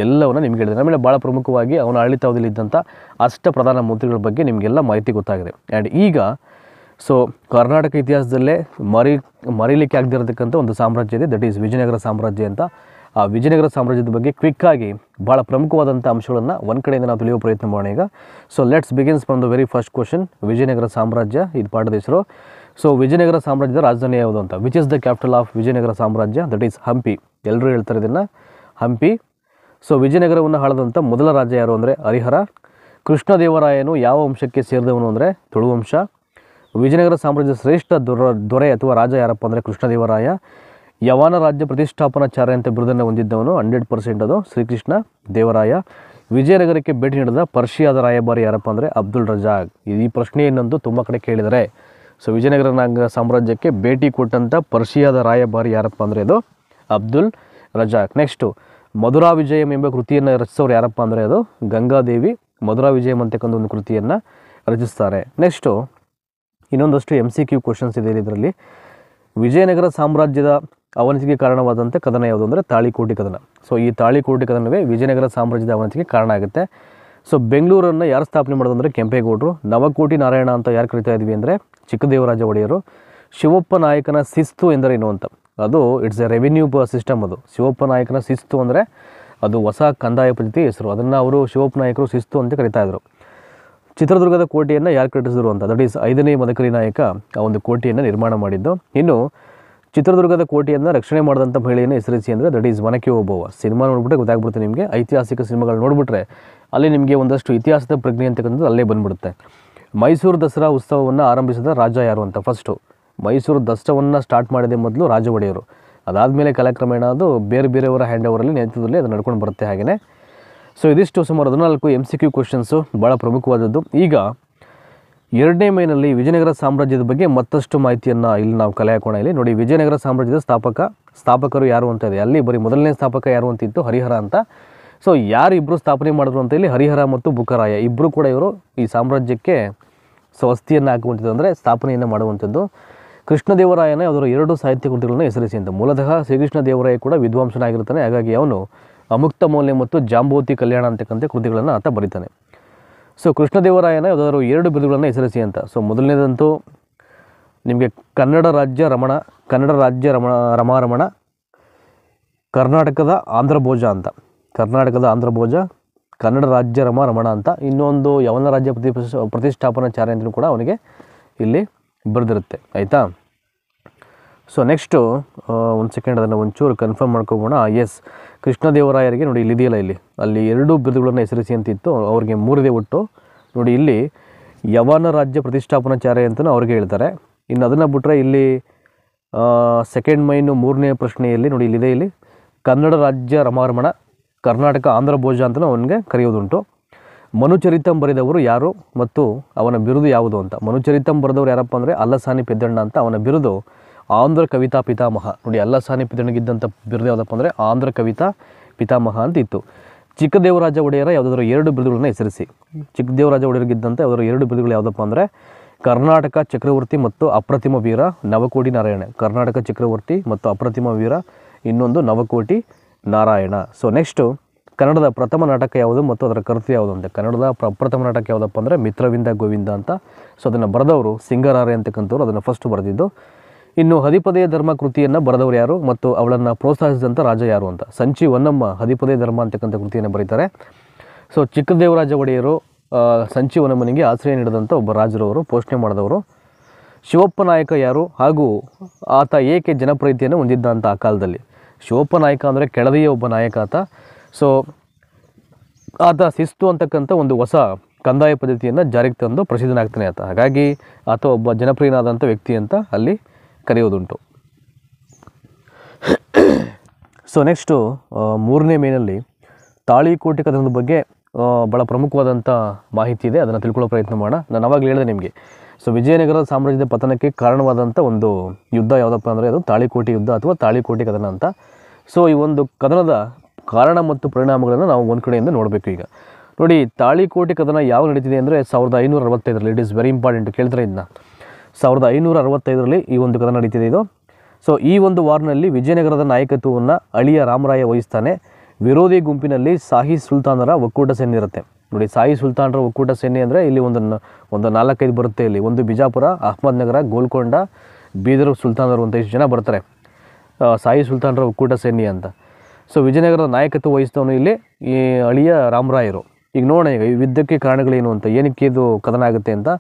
ಎಲ್ಲವನ್ನು ನಿಮ್ಗೆ ಹೇಳಿದೆ. ಆಮೇಲೆ ಭಾಳ ಪ್ರಮುಖವಾಗಿ ಅವನ ಆಡಳಿತಾವಧಿಯಲ್ಲಿ ಇದ್ದಂಥ ಅಷ್ಟ ಪ್ರಧಾನ ಮಂತ್ರಿಗಳ ಬಗ್ಗೆ ನಿಮಗೆಲ್ಲ ಮಾಹಿತಿ ಗೊತ್ತಾಗಿದೆ. ಆ್ಯಂಡ್ ಈಗ ಸೊ ಕರ್ನಾಟಕ ಇತಿಹಾಸದಲ್ಲೇ ಮರೀಲಿಕ್ಕೆ ಆಗದಿರತಕ್ಕಂಥ ಒಂದು ಸಾಮ್ರಾಜ್ಯ ಇದೆ, ದಟ್ ಈಸ್ ವಿಜಯನಗರ ಸಾಮ್ರಾಜ್ಯ ಅಂತ. ಆ ವಿಜಯನಗರ ಸಾಮ್ರಾಜ್ಯದ ಬಗ್ಗೆ ಕ್ವಿಕ್ಕಾಗಿ ಭಾಳ ಪ್ರಮುಖವಾದಂಥ ಅಂಶಗಳನ್ನು ಒಂದು ಕಡೆಯಿಂದ ನಾವು ತಿಳಿಯುವ ಪ್ರಯತ್ನ ಮಾಡೋಣ ಈಗ. So let's begins from the very first question. Vijayanagara ಸಾಮ್ರಾಜ್ಯ, ಇದು ಪಾಠದ ಹೆಸರು. ಸೊ ವಿಜಯನಗರ ಸಾಮ್ರಾಜ್ಯದ ರಾಜಧಾನಿ ಯಾವುದು ಅಂತ. Which is the capital of Vijayanagara ಸಾಮ್ರಾಜ್ಯ, ದಟ್ ಈಸ್ ಹಂಪಿ. ಎಲ್ಲರೂ ಹೇಳ್ತಾರೆ ಇದನ್ನು, ಹಂಪಿ. ಸೊ ವಿಜಯನಗರವನ್ನು ಆಳದಂಥ ಮೊದಲ ರಾಜ ಯಾರು ಅಂದರೆ ಹರಿಹರ. ಕೃಷ್ಣದೇವರಾಯನು ಯಾವ ವಂಶಕ್ಕೆ ಸೇರಿದವನು ಅಂದರೆ ತುಳುವಂಶ. ವಿಜಯನಗರ ಸಾಮ್ರಾಜ್ಯದ ಶ್ರೇಷ್ಠ ದೊರೆ ಅಥವಾ ರಾಜ ಯಾರಪ್ಪ ಅಂದರೆ ಕೃಷ್ಣದೇವರಾಯ. ಯವನ ರಾಜ್ಯ ಪ್ರತಿಷ್ಠಾಪನಾಚಾರ್ಯ ಅಂತ ಬಿರುದನ್ನು ಹೊಂದಿದ್ದವನು 100% ಅದು ಶ್ರೀಕೃಷ್ಣ ದೇವರಾಯ. ವಿಜಯನಗರಕ್ಕೆ ಭೇಟಿ ನೀಡಿದ ಪರ್ಷಿಯಾದ ರಾಯಭಾರಿ ಯಾರಪ್ಪ ಅಂದರೆ ಅಬ್ದುಲ್ ರಜಾಕ್. ಈ ಪ್ರಶ್ನೆಯನ್ನೊಂದು ತುಂಬ ಕಡೆ ಕೇಳಿದರೆ. ಸೊ ವಿಜಯನಗರ ಸಾಮ್ರಾಜ್ಯಕ್ಕೆ ಭೇಟಿ ಕೊಟ್ಟಂಥ ಪರ್ಷಿಯಾದ ರಾಯಭಾರಿ ಯಾರಪ್ಪ ಅಂದರೆ ಅದು ಅಬ್ದುಲ್ ರಜಾಕ್. ನೆಕ್ಸ್ಟು ಮಧುರಾ ವಿಜಯಂ ಎಂಬ ಕೃತಿಯನ್ನು ರಚಿಸೋರು ಯಾರಪ್ಪ ಅಂದರೆ ಅದು ಗಂಗಾದೇವಿ. ಮಧುರಾ ವಿಜಯಂ ಅಂತಕ್ಕಂಥ ಒಂದು ಕೃತಿಯನ್ನು ರಚಿಸ್ತಾರೆ. ನೆಕ್ಸ್ಟು ಇನ್ನೊಂದಷ್ಟು MCQ ಕ್ವಶನ್ಸ್ ಇದೆ ಇದರಲ್ಲಿ. ವಿಜಯನಗರ ಸಾಮ್ರಾಜ್ಯದ ಅವನತಿಗೆ ಕಾರಣವಾದಂಥ ಕದನ ಯಾವುದು ಅಂದರೆ ತಾಳಿಕೋಟೆ ಕದನ. ಸೊ ಈ ತಾಳಿಕೋಟೆ ಕದನವೇ ವಿಜಯನಗರ ಸಾಮ್ರಾಜ್ಯದ ಅವನತಿಗೆ ಕಾರಣ ಆಗುತ್ತೆ. ಸೊ ಬೆಂಗಳೂರನ್ನು ಯಾರು ಸ್ಥಾಪನೆ ಮಾಡೋದು ಅಂದರೆ ಕೆಂಪೇಗೌಡರು. ನವಕೋಟಿ ನಾರಾಯಣ ಅಂತ ಯಾರು ಕರಿತಾ ಇದ್ವಿ ಅಂದರೆ ಚಿಕ್ಕದೇವರಾಜ ಒಡೆಯರು. ಶಿವಪ್ಪ ನಾಯಕನ ಶಿಸ್ತು ಎಂದರೇನು ಅಂತ. ಅದು ಇಟ್ಸ್ ಎ ರೆವಿನ್ಯೂ ಸಿಸ್ಟಮ್. ಅದು ಶಿವಪ್ಪ ನಾಯಕನ ಶಿಸ್ತು ಅಂದರೆ ಅದು ಹೊಸ ಕಂದಾಯ ಪದ್ಧತಿ ಹೆಸರು. ಅದನ್ನು ಅವರು ಶಿವಪ್ಪ ನಾಯಕರು ಶಿಸ್ತು ಅಂತ ಕರಿತಾಯಿದ್ರು. ಚಿತ್ರದುರ್ಗದ ಕೋಟೆಯನ್ನು ಯಾರು ಕಟ್ಟಿಸಿದ್ರು ಅಂತ. ದಟ್ ಈಸ್ 5ನೇ ಮದಕರಿ ನಾಯಕ ಆ ಒಂದು ಕೋಟೆಯನ್ನು ನಿರ್ಮಾಣ ಮಾಡಿದ್ದು. ಇನ್ನು ಚಿತ್ರದುರ್ಗದ ಕೋಟೆಯನ್ನು ರಕ್ಷಣೆ ಮಾಡಿದಂಥ ಮಹಿಳೆಯನ್ನು ಹೆಸರಿಸಿ ಅಂದರೆ that is Onake Obavva. Cinema ನೋಡಿಬಿಟ್ರೆ ಗೊತ್ತಾಗ್ಬಿಡುತ್ತೆ ನಿಮಗೆ. ಐತಿಹಾಸಿಕ ಸಿನಿಮಾಗಳು ನೋಡಿಬಿಟ್ರೆ ಅಲ್ಲಿ ನಿಮಗೆ ಒಂದಷ್ಟು ಇತಿಹಾಸದ ಪ್ರಜ್ಞೆ ಅಂತಕ್ಕಂಥದ್ದು ಅಲ್ಲೇ ಬಂದುಬಿಡುತ್ತೆ. ಮೈಸೂರು ದಸರಾ ಉತ್ಸವವನ್ನು ಆರಂಭಿಸಿದ ರಾಜ ಯಾರು ಅಂತ. ಫಸ್ಟು ಮೈಸೂರು ದಸರಾವನ್ನು ಸ್ಟಾರ್ಟ್ ಮಾಡಿದೆ ಮೊದಲು ರಾಜ ಒಡೆಯರು. ಅದಾದಮೇಲೆ ಕಾಲಕ್ರಮೇಣ ಅದು ಬೇರೆ ಬೇರೆಯವರ ಹ್ಯಾಂಡ್ ಓವರಲ್ಲಿ ನೇತೃತ್ವದಲ್ಲಿ ಅದು ನಡ್ಕೊಂಡು ಬರುತ್ತೆ ಹಾಗೆಯೇ. ಸೊ ಇದಿಷ್ಟು ಸುಮಾರು 14 MCQ ಕ್ವಶನ್ಸು, ಭಾಳ ಪ್ರಮುಖವಾದದ್ದು. ಈಗ ಎರಡನೇ ಮೇನಲ್ಲಿ ವಿಜಯನಗರ ಸಾಮ್ರಾಜ್ಯದ ಬಗ್ಗೆ ಮತ್ತಷ್ಟು ಮಾಹಿತಿಯನ್ನು ಇಲ್ಲಿ ನಾವು ಕಲೆ ಹಾಕೋಣ. ಇಲ್ಲಿ ನೋಡಿ, ವಿಜಯನಗರ ಸಾಮ್ರಾಜ್ಯದ ಸ್ಥಾಪಕರು ಯಾರು ಅಂತ ಇದೆ. ಅಲ್ಲಿ ಬರೀ ಮೊದಲನೇ ಸ್ಥಾಪಕ ಯಾರು ಅಂತಿತ್ತು, ಹರಿಹರ ಅಂತ. ಸೊ ಯಾರಿಬ್ಬರು ಸ್ಥಾಪನೆ ಮಾಡಿದ್ರು ಅಂತ ಇಲ್ಲಿ ಹರಿಹರ ಮತ್ತು ಬುಕ್ಕರಾಯ ಇಬ್ಬರು ಕೂಡ ಇವರು ಈ ಸಾಮ್ರಾಜ್ಯಕ್ಕೆ ಸ್ವಸ್ತಿಯನ್ನು ಹಾಕುವಂಥದ್ದು, ಅಂದರೆ ಸ್ಥಾಪನೆಯನ್ನು ಮಾಡುವಂಥದ್ದು. ಕೃಷ್ಣದೇವರಾಯನ ಅದರ 2 ಸಾಹಿತ್ಯ ಕೃತಿಗಳನ್ನು ಹೆಸರಿಸಿ ಅಂತ. ಮೂಲತಃ ಶ್ರೀಕೃಷ್ಣ ದೇವರಾಯ ಕೂಡ ವಿದ್ವಾಂಸನಾಗಿರ್ತಾನೆ. ಹಾಗಾಗಿ ಅವನು ಅಮುಕ್ತ ಮೌಲ್ಯ ಮತ್ತು ಜಾಂಬವತಿ ಕಲ್ಯಾಣ ಅಂತಕ್ಕಂಥ ಕೃತಿಗಳನ್ನು ಆತ ಬರೀತಾನೆ. ಸೊ ಕೃಷ್ಣದೇವರಾಯನ ಅದರ 2 ಬಿರುದುಗಳನ್ನು ಹೆಸರಿಸಿ ಅಂತ. ಸೊ ಮೊದಲನೇದಂತೂ ನಿಮಗೆ ಕನ್ನಡ ರಾಜ್ಯ ರಮಾರಮಣ, ಕರ್ನಾಟಕದ ಆಂಧ್ರಭೋಜ ಅಂತ. ಕರ್ನಾಟಕದ ಆಂಧ್ರಭೋಜ, ಕನ್ನಡ ರಾಜ್ಯ ರಮಾರಮಣ ಅಂತ. ಇನ್ನೊಂದು ಯವನ ರಾಜ್ಯ ಪ್ರತಿಷ್ಠಾಪನಾಚಾರ್ಯ ಅಂತಲೂ ಕೂಡ ಅವನಿಗೆ ಇಲ್ಲಿ ಬರೆದಿರುತ್ತೆ. ಆಯಿತಾ. ಸೊ ನೆಕ್ಸ್ಟು ಒಂದು ಸೆಕೆಂಡ್ ಅದನ್ನು ಒಂಚೂರು ಕನ್ಫರ್ಮ್ ಮಾಡ್ಕೊಬೋಣ. ಎಸ್, ಕೃಷ್ಣದೇವರಾಯರಿಗೆ ನೋಡಿ ಇಲ್ಲಿದೆಯಲ್ಲ, ಅಲ್ಲಿ 2 ಬಿರುದುಗಳನ್ನು ಹೆಸರಿಸಿ ಅಂತಿತ್ತು. ಅವ್ರಿಗೆ 3 ಒಟ್ಟು. ನೋಡಿ ಇಲ್ಲಿ ಯವನ ರಾಜ್ಯ ಪ್ರತಿಷ್ಠಾಪನಾಚಾರ್ಯ ಅಂತಲೂ ಅವ್ರಿಗೆ ಹೇಳ್ತಾರೆ. ಇನ್ನು ಅದನ್ನು ಬಿಟ್ಟರೆ ಇಲ್ಲಿ ಸೆಕೆಂಡ್ ಮೈನು 3ನೇ ಪ್ರಶ್ನೆಯಲ್ಲಿ ನೋಡಿ ಇಲ್ಲಿದೆ, ಇಲ್ಲಿ ಕನ್ನಡ ರಾಜ್ಯ ರಮಾರಮಣ, ಕರ್ನಾಟಕ ಆಂಧ್ರಭೋಜ ಅಂತಲೂ ಅವನಿಗೆ ಕರೆಯೋದುಂಟು. ಮನುಚರಿತಂ ಬರೆದವರು ಯಾರು ಮತ್ತು ಅವನ ಬಿರುದು ಯಾವುದು ಅಂತ. ಮನುಚರಿತಂ ಬರೆದವರು ಯಾರಪ್ಪ ಅಂದರೆ ಅಲ್ಲಸಾನಿ ಪೆದ್ದಣ್ಣ ಅಂತ. ಅವನ ಬಿರುದು ಆಂಧ್ರ ಕವಿತಾ ಪಿತಾಮಹ. ನೋಡಿ, ಅಲ್ಲಸಾನಿ ಪೆದ್ದಣ್ಣಗಿದ್ದಂಥ ಬಿರುದು ಯಾವುದಪ್ಪ ಅಂದರೆ ಆಂಧ್ರ ಕವಿತಾ ಪಿತಾಮಹ ಅಂತ ಇತ್ತು. ಚಿಕ್ಕದೇವರಾಜ ಒಡೆಯರ ಯಾವುದಾದ್ರೂ 2 ಬಿರುದುಗಳನ್ನು ಹೆಸರಿಸಿ. ಚಿಕ್ಕದೇವರಾಜ ಒಡೆಯರಿಗಿದ್ದಂಥ ಯಾವುದಾದ್ರೂ 2 ಬಿರುದುಗಳು ಯಾವುದಪ್ಪ ಅಂದರೆ ಕರ್ನಾಟಕ ಚಕ್ರವರ್ತಿ ಮತ್ತು ಅಪ್ರತಿಮ ವೀರ ನವಕೋಟಿ ನಾರಾಯಣ. ಕರ್ನಾಟಕ ಚಕ್ರವರ್ತಿ ಮತ್ತು ಅಪ್ರತಿಮ ವೀರ, ಇನ್ನೊಂದು ನವಕೋಟಿ ನಾರಾಯಣ. ಸೊ ನೆಕ್ಸ್ಟು ಕನ್ನಡದ ಪ್ರಥಮ ನಾಟಕ ಯಾವುದು ಮತ್ತು ಅದರ ಕರ್ತೃ ಯಾವುದು ಅಂತ. ಕನ್ನಡದ ಪ್ರಥಮ ನಾಟಕ ಯಾವುದಪ್ಪ ಅಂದರೆ ಮಿತ್ರವಿಂದ ಗೋವಿಂದ ಅಂತ. ಸೊ ಅದನ್ನು ಬರೆದವರು ಸಿಂಗರಾರೆ ಅಂತಕ್ಕಂಥವ್ರು ಅದನ್ನು ಫಸ್ಟ್ ಬರೆದಿದ್ದು. ಇನ್ನು ಹದಿಪದೆಯ ಧರ್ಮ ಕೃತಿಯನ್ನು ಬರೆದವರು ಯಾರು ಮತ್ತು ಅವಳನ್ನು ಪ್ರೋತ್ಸಾಹಿಸಿದಂಥ ರಾಜ ಯಾರು ಅಂತ. ಸಂಚಿ ಹೊನ್ನಮ್ಮ ಹದಿಪದೆಯ ಧರ್ಮ ಅಂತಕ್ಕಂಥ ಕೃತಿಯನ್ನು ಬರೀತಾರೆ. ಸೊ ಚಿಕ್ಕದೇವರಾಜ ಒಡೆಯರು ಸಂಚಿ ಹೊನ್ನಮ್ಮನಿಗೆ ಆಶ್ರಯ ನೀಡಿದಂಥ ಒಬ್ಬ ರಾಜರವರು, ಪೋಷಣೆ ಮಾಡಿದವರು. ಶಿವಪ್ಪ ನಾಯಕ ಯಾರು ಹಾಗೂ ಆತ ಏಕೆ ಜನಪ್ರಿಯತೆಯನ್ನು ಹೊಂದಿದ್ದ ಅಂತ ಆ ಕಾಲದಲ್ಲಿ. ಶಿವಪ್ಪ ನಾಯಕ ಅಂದರೆ ಕೆಳದಿಯ ಒಬ್ಬ ನಾಯಕ ಆತ. ಸೊ ಆತ ಶಿಸ್ತು ಅಂತಕ್ಕಂಥ ಒಂದು ಹೊಸ ಕಂದಾಯ ಪದ್ಧತಿಯನ್ನು ಜಾರಿಗೆ ತಂದು ಪ್ರಸಿದ್ಧನಾಗ್ತಾನೆ ಆತ. ಹಾಗಾಗಿ ಆತ ಒಬ್ಬ ಜನಪ್ರಿಯನಾದಂಥ ವ್ಯಕ್ತಿ ಅಂತ ಅಲ್ಲಿ ಕರೆಯೋದುಂಟು. ಸೊ ನೆಕ್ಸ್ಟು 3ನೇ ಮೇನಲ್ಲಿ ತಾಳಿಕೋಟೆ ಕದನದ ಬಗ್ಗೆ ಭಾಳ ಪ್ರಮುಖವಾದಂಥ ಮಾಹಿತಿ ಇದೆ. ಅದನ್ನು ತಿಳ್ಕೊಳ್ಳೋ ಪ್ರಯತ್ನ ಮಾಡೋಣ. ನಾನು ಅವಾಗಲೇ ಹೇಳಿದೆ ನಿಮಗೆ. ಸೊ ವಿಜಯನಗರ ಸಾಮ್ರಾಜ್ಯದ ಪತನಕ್ಕೆ ಕಾರಣವಾದಂಥ ಒಂದು ಯುದ್ಧ ಯಾವುದಪ್ಪ ಅಂದರೆ ಅದು ತಾಳಿಕೋಟೆ ಯುದ್ಧ ಅಥವಾ ತಾಳಿಕೋಟೆ ಕದನ ಅಂತ. ಸೊ ಈ ಒಂದು ಕದನದ ಕಾರಣ ಮತ್ತು ಪರಿಣಾಮಗಳನ್ನು ನಾವು ಒಂದು ಕಡೆಯಿಂದ ನೋಡಬೇಕು. ಈಗ ನೋಡಿ, ತಾಳಿಕೋಟೆ ಕದನ ಯಾವ ನಡೀತಿದೆ ಅಂದರೆ 1565ರಲ್ಲಿ. ಇಟ್ ಈಸ್ ವೆರಿ ಇಂಪಾರ್ಟೆಂಟ್, ಕೇಳ್ತಾರೆ ಇದನ್ನ. 1565ರಲ್ಲಿ ಈ ಒಂದು ಕದನ ನಡೀತಿದೆ ಇದು. ಸೊ ಈ ಒಂದು ವಾರ್ನಲ್ಲಿ ವಿಜಯನಗರದ ನಾಯಕತ್ವವನ್ನು ಅಳಿಯ ರಾಮರಾಯ ವಹಿಸ್ತಾನೆ. ವಿರೋಧಿ ಗುಂಪಿನಲ್ಲಿ ಶಾಹಿ ಸುಲ್ತಾನರ ಒಕ್ಕೂಟ ಸೈನ್ಯ ಇರುತ್ತೆ. ನೋಡಿ, ಶಾಹಿ ಸುಲ್ತಾನರ ಒಕ್ಕೂಟ ಸೈನ್ಯ ಅಂದರೆ ಇಲ್ಲಿ ಒಂದು 4-5 ಬರುತ್ತೆ. ಇಲ್ಲಿ ಒಂದು ಬಿಜಾಪುರ, ಅಹಮದ್ನಗರ, ಗೋಲ್ಕೊಂಡ, ಬೀದರ್ ಸುಲ್ತಾನರು ಅಂತ ಇಷ್ಟು ಜನ ಬರ್ತಾರೆ ಶಾಹಿ ಸುಲ್ತಾನರ ಒಕ್ಕೂಟ ಸೈನ್ಯ ಅಂತ. ಸೊ ವಿಜಯನಗರದ ನಾಯಕತ್ವ ವಹಿಸಿದವನು ಇಲ್ಲಿ ಈ ಅಳಿಯ ರಾಮರಾಯರು. ಈಗ ನೋಡೋಣ, ಈಗ ಈ ಯುದ್ಧಕ್ಕೆ ಕಾರಣಗಳೇನು ಅಂತ, ಏನಕ್ಕೆ ಇದು ಕದನ ಆಗುತ್ತೆ ಅಂತ.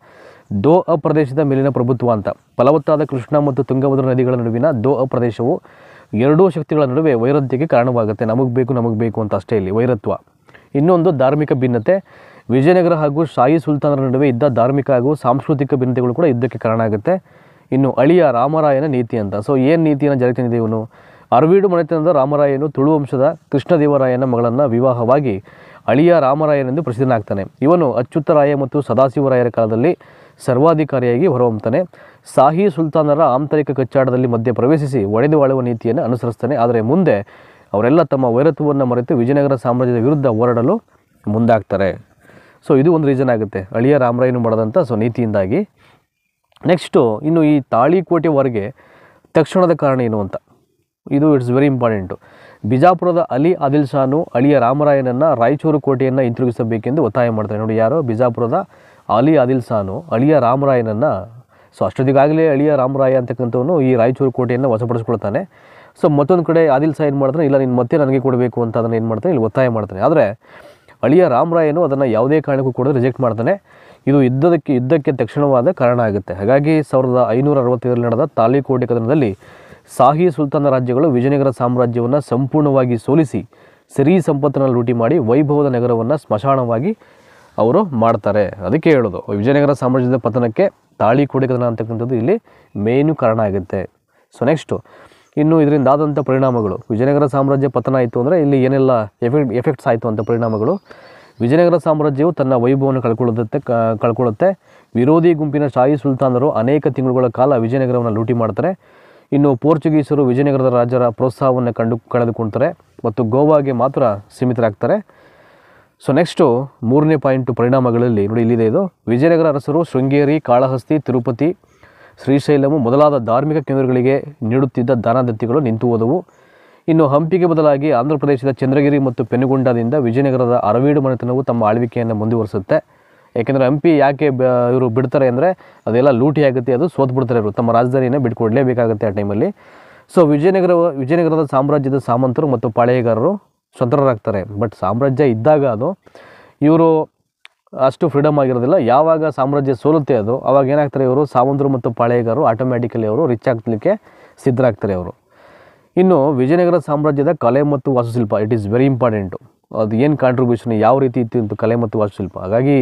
ದೋ ಪ್ರದೇಶದ ಮೇಲಿನ ಪ್ರಭುತ್ವ ಅಂತ. ಫಲವತ್ತಾದ ಕೃಷ್ಣ ಮತ್ತು ತುಂಗಭದ್ರಾ ನದಿಗಳ ನಡುವಿನ ದೋ ಪ್ರದೇಶವು 2 ಶಕ್ತಿಗಳ ನಡುವೆ ವೈರುಧ್ಯಕ್ಕೆ ಕಾರಣವಾಗುತ್ತೆ. ನಮಗೆ ಬೇಕು ಅಂತ ಅಷ್ಟೇ ಇಲ್ಲಿ ವೈರತ್ವ. ಇನ್ನೊಂದು ಧಾರ್ಮಿಕ ಭಿನ್ನತೆ. ವಿಜಯನಗರ ಹಾಗೂ ಶಾಹಿ ಸುಲ್ತಾನರ ನಡುವೆ ಇದ್ದ ಧಾರ್ಮಿಕ ಹಾಗೂ ಸಾಂಸ್ಕೃತಿಕ ಭಿನ್ನತೆಗಳು ಕೂಡ ಯುದ್ಧಕ್ಕೆ ಕಾರಣ ಆಗುತ್ತೆ. ಇನ್ನು ಅಳಿಯ ರಾಮರಾಯನ ನೀತಿ ಅಂತ. ಸೊ ಏನು ನೀತಿಯನ್ನು ಜಾರಿಗೆ ತಂದಿದೆ ಇವನು? ಅರವೀಡು ಮನೆತನದ ರಾಮರಾಯನು ತುಳು ವಂಶದ ಕೃಷ್ಣದೇವರಾಯನ ಮಗಳನ್ನು ವಿವಾಹವಾಗಿ ಅಳಿಯ ರಾಮರಾಯನೆಂದು ಪ್ರಸಿದ್ಧನಾಗ್ತಾನೆ. ಇವನು ಅಚ್ಯುತರಾಯ ಮತ್ತು ಸದಾಶಿವರಾಯರ ಕಾಲದಲ್ಲಿ ಸರ್ವಾಧಿಕಾರಿಯಾಗಿ ಹೊರಹೊಮ್ಮುತ್ತಾನೆ. ಶಾಹಿ ಸುಲ್ತಾನರ ಆಂತರಿಕ ಕಚ್ಚಾಟದಲ್ಲಿ ಮಧ್ಯೆ ಪ್ರವೇಶಿಸಿ ಒಡೆದು ಆಳುವ ನೀತಿಯನ್ನು ಅನುಸರಿಸ್ತಾನೆ. ಆದರೆ ಮುಂದೆ ಅವರೆಲ್ಲ ತಮ್ಮ ವೈರತ್ವವನ್ನು ಮರೆತು ವಿಜಯನಗರ ಸಾಮ್ರಾಜ್ಯದ ವಿರುದ್ಧ ಹೋರಾಡಲು ಮುಂದಾಗ್ತಾರೆ. ಸೊ ಇದು ಒಂದು ರೀಸನ್ ಆಗುತ್ತೆ ಅಳಿಯ ರಾಮರಾಯನು ಮಾಡಿದಂಥ ನೀತಿಯಿಂದಾಗಿ. ನೆಕ್ಸ್ಟು ಇನ್ನು ಈ ತಾಳಿಕೋಟೆ ವಾರ್ಗೆ ತಕ್ಷಣದ ಕಾರಣ ಏನು ಅಂತ. ಇದು ಇಟ್ಸ್ ವೆರಿ ಇಂಪಾರ್ಟೆಂಟು. ಬಿಜಾಪುರದ ಅಲಿ ಆದಿಲ್ ಶಾನು ಅಳಿಯ ರಾಮರಾಯನನ್ನು ರಾಯಚೂರು ಕೋಟೆಯನ್ನು ಹಿಂತಿರುಗಿಸಬೇಕೆಂದು ಒತ್ತಾಯ ಮಾಡ್ತಾನೆ. ನೋಡಿ, ಯಾರೋ ಬಿಜಾಪುರದ ಅಲಿ ಆದಿಲ್ ಶಾನು ಅಳಿಯ ರಾಮರಾಯನನ್ನು, ಸೊ ಅಷ್ಟೊತ್ತಿಗಾಗಲೇ ಅಳಿಯ ರಾಮರಾಯ ಅಂತಕ್ಕಂಥವನು ಈ ರಾಯಚೂರು ಕೋಟೆಯನ್ನು ವಶಪಡಿಸ್ಕೊಳ್ತಾನೆ. ಸೊ ಮತ್ತೊಂದು ಕಡೆ ಆದಿಲ್ ಶಾ ಏನು ಮಾಡ್ತಾನೆ, ಇಲ್ಲ ನೀನು ಮತ್ತೆ ನನಗೆ ಕೊಡಬೇಕು ಅಂತ ಅದನ್ನು ಏನು ಮಾಡ್ತಾನೆ, ಇಲ್ಲಿ ಒತ್ತಾಯ ಮಾಡ್ತಾನೆ. ಆದರೆ ಅಳಿಯ ರಾಮರಾಯನು ಅದನ್ನು ಯಾವುದೇ ಕಾರಣಕ್ಕೂ ಕೂಡ ರಿಜೆಕ್ಟ್ ಮಾಡ್ತಾನೆ. ಇದು ಯುದ್ಧಕ್ಕೆ ತಕ್ಷಣವಾದ ಕಾರಣ ಆಗುತ್ತೆ. ಹಾಗಾಗಿ 1565ರಲ್ಲಿ ನಡೆದ ತಾಳಿಕೋಟೆ ಕದನದಲ್ಲಿ ಶಾಹಿ ಸುಲ್ತಾನ ರಾಜ್ಯಗಳು ವಿಜಯನಗರ ಸಾಮ್ರಾಜ್ಯವನ್ನು ಸಂಪೂರ್ಣವಾಗಿ ಸೋಲಿಸಿ ಸಿರಿ ಸಂಪತ್ತನ್ನು ಲೂಟಿ ಮಾಡಿ ವೈಭವದ ನಗರವನ್ನು ಸ್ಮಶಾನವಾಗಿ ಅವರು ಮಾಡ್ತಾರೆ. ಅದಕ್ಕೆ ಹೇಳೋದು ವಿಜಯನಗರ ಸಾಮ್ರಾಜ್ಯದ ಪತನಕ್ಕೆ ತಾಳಿಕೋಟೆ ಕದನ ಅಂತಕ್ಕಂಥದ್ದು ಇಲ್ಲಿ ಮೇನು ಕಾರಣ ಆಗುತ್ತೆ. ಸೊ ನೆಕ್ಸ್ಟು ಇನ್ನು ಇದರಿಂದ ಆದಂಥ ಪರಿಣಾಮಗಳು. ವಿಜಯನಗರ ಸಾಮ್ರಾಜ್ಯ ಪತನ ಆಯಿತು ಅಂದರೆ ಇಲ್ಲಿ ಏನೆಲ್ಲ ಎಫೆಕ್ಟ್ಸ್ ಆಯಿತು ಅಂತ ಪರಿಣಾಮಗಳು. ವಿಜಯನಗರ ಸಾಮ್ರಾಜ್ಯವು ತನ್ನ ವೈಭವವನ್ನು ಕಳ್ಕೊಳ್ಳುತ್ತೆ. ವಿರೋಧಿ ಗುಂಪಿನ ಶಾಹಿ ಸುಲ್ತಾನರು ಅನೇಕ ತಿಂಗಳುಗಳ ಕಾಲ ವಿಜಯನಗರವನ್ನು ಲೂಟಿ ಮಾಡ್ತಾರೆ. ಇನ್ನು ಪೋರ್ಚುಗೀಸರು ವಿಜಯನಗರದ ರಾಜರ ಪ್ರೋತ್ಸಾಹವನ್ನು ಕಳೆದುಕೊಳ್ತಾರೆ ಮತ್ತು ಗೋವಾಗೆ ಮಾತ್ರ ಸೀಮಿತರಾಗ್ತಾರೆ. ಸೊ ನೆಕ್ಸ್ಟು 3ನೇ ಪಾಯಿಂಟು ಪರಿಣಾಮಗಳಲ್ಲಿ ನೋಡಿ, ಇಲ್ಲಿದೆ ಇದು. ವಿಜಯನಗರ ಅರಸರು ಶೃಂಗೇರಿ, ಕಾಳಹಸ್ತಿ, ತಿರುಪತಿ, ಶ್ರೀಶೈಲಮು ಮೊದಲಾದ ಧಾರ್ಮಿಕ ಕೇಂದ್ರಗಳಿಗೆ ನೀಡುತ್ತಿದ್ದ ದಾನದತ್ತಿಗಳು ನಿಂತು ಹೋದವು. ಇನ್ನು ಹಂಪಿಗೆ ಬದಲಾಗಿ ಆಂಧ್ರ ಪ್ರದೇಶದ ಚಂದ್ರಗಿರಿ ಮತ್ತು ಪೆನುಗೊಂಡದಿಂದ ವಿಜಯನಗರದ ಅರವೀಡು ಮನೆತನವು ತಮ್ಮ ಆಳ್ವಿಕೆಯನ್ನು ಮುಂದುವರಿಸುತ್ತೆ. ಯಾಕೆಂದರೆ ಹಂಪಿ ಯಾಕೆ ಇವರು ಬಿಡ್ತಾರೆ ಅಂದರೆ ಅದೆಲ್ಲ ಲೂಟಿ ಆಗುತ್ತೆ, ಅದು ಸೋತ್ಬಿಡ್ತಾರೆ. ಇವರು ತಮ್ಮ ರಾಜಧಾನಿಯನ್ನು ಬಿಟ್ಕೊಡ್ಲೇಬೇಕಾಗುತ್ತೆ ಆ ಟೈಮಲ್ಲಿ. ಸೊ ವಿಜಯನಗರದ ಸಾಮ್ರಾಜ್ಯದ ಸಾಮಂತರು ಮತ್ತು ಪಾಳೆಯಗಾರರು ಸ್ವತಂತ್ರರಾಗ್ತಾರೆ. ಬಟ್ ಸಾಮ್ರಾಜ್ಯ ಇದ್ದಾಗ ಅದು ಇವರು ಅಷ್ಟು ಫ್ರೀಡಮ್ ಆಗಿರೋದಿಲ್ಲ. ಯಾವಾಗ ಸಾಮ್ರಾಜ್ಯ ಸೋಲುತ್ತೆ ಅದು ಅವಾಗ ಏನಾಗ್ತಾರೆ, ಇವರು ಸಾಮಂತರು ಮತ್ತು ಪಾಳೆಯಗಾರರು ಆಟೋಮ್ಯಾಟಿಕಲಿ ಅವರು ರಿಚ್ ಆಗಲಿಕ್ಕೆ ಸಿದ್ಧರಾಗ್ತಾರೆ ಅವರು. ಇನ್ನು ವಿಜಯನಗರ ಸಾಮ್ರಾಜ್ಯದ ಕಲೆ ಮತ್ತು ವಾಸ್ತುಶಿಲ್ಪ, ಇಟ್ ಈಸ್ ವೆರಿ ಇಂಪಾರ್ಟೆಂಟು. ಅದು ಏನು ಕಾಂಟ್ರಿಬ್ಯೂಷನ್ ಯಾವ ರೀತಿ ಇತ್ತು ಅಂತ ಕಲೆ ಮತ್ತು ವಾಸ್ತುಶಿಲ್ಪ. ಹಾಗಾಗಿ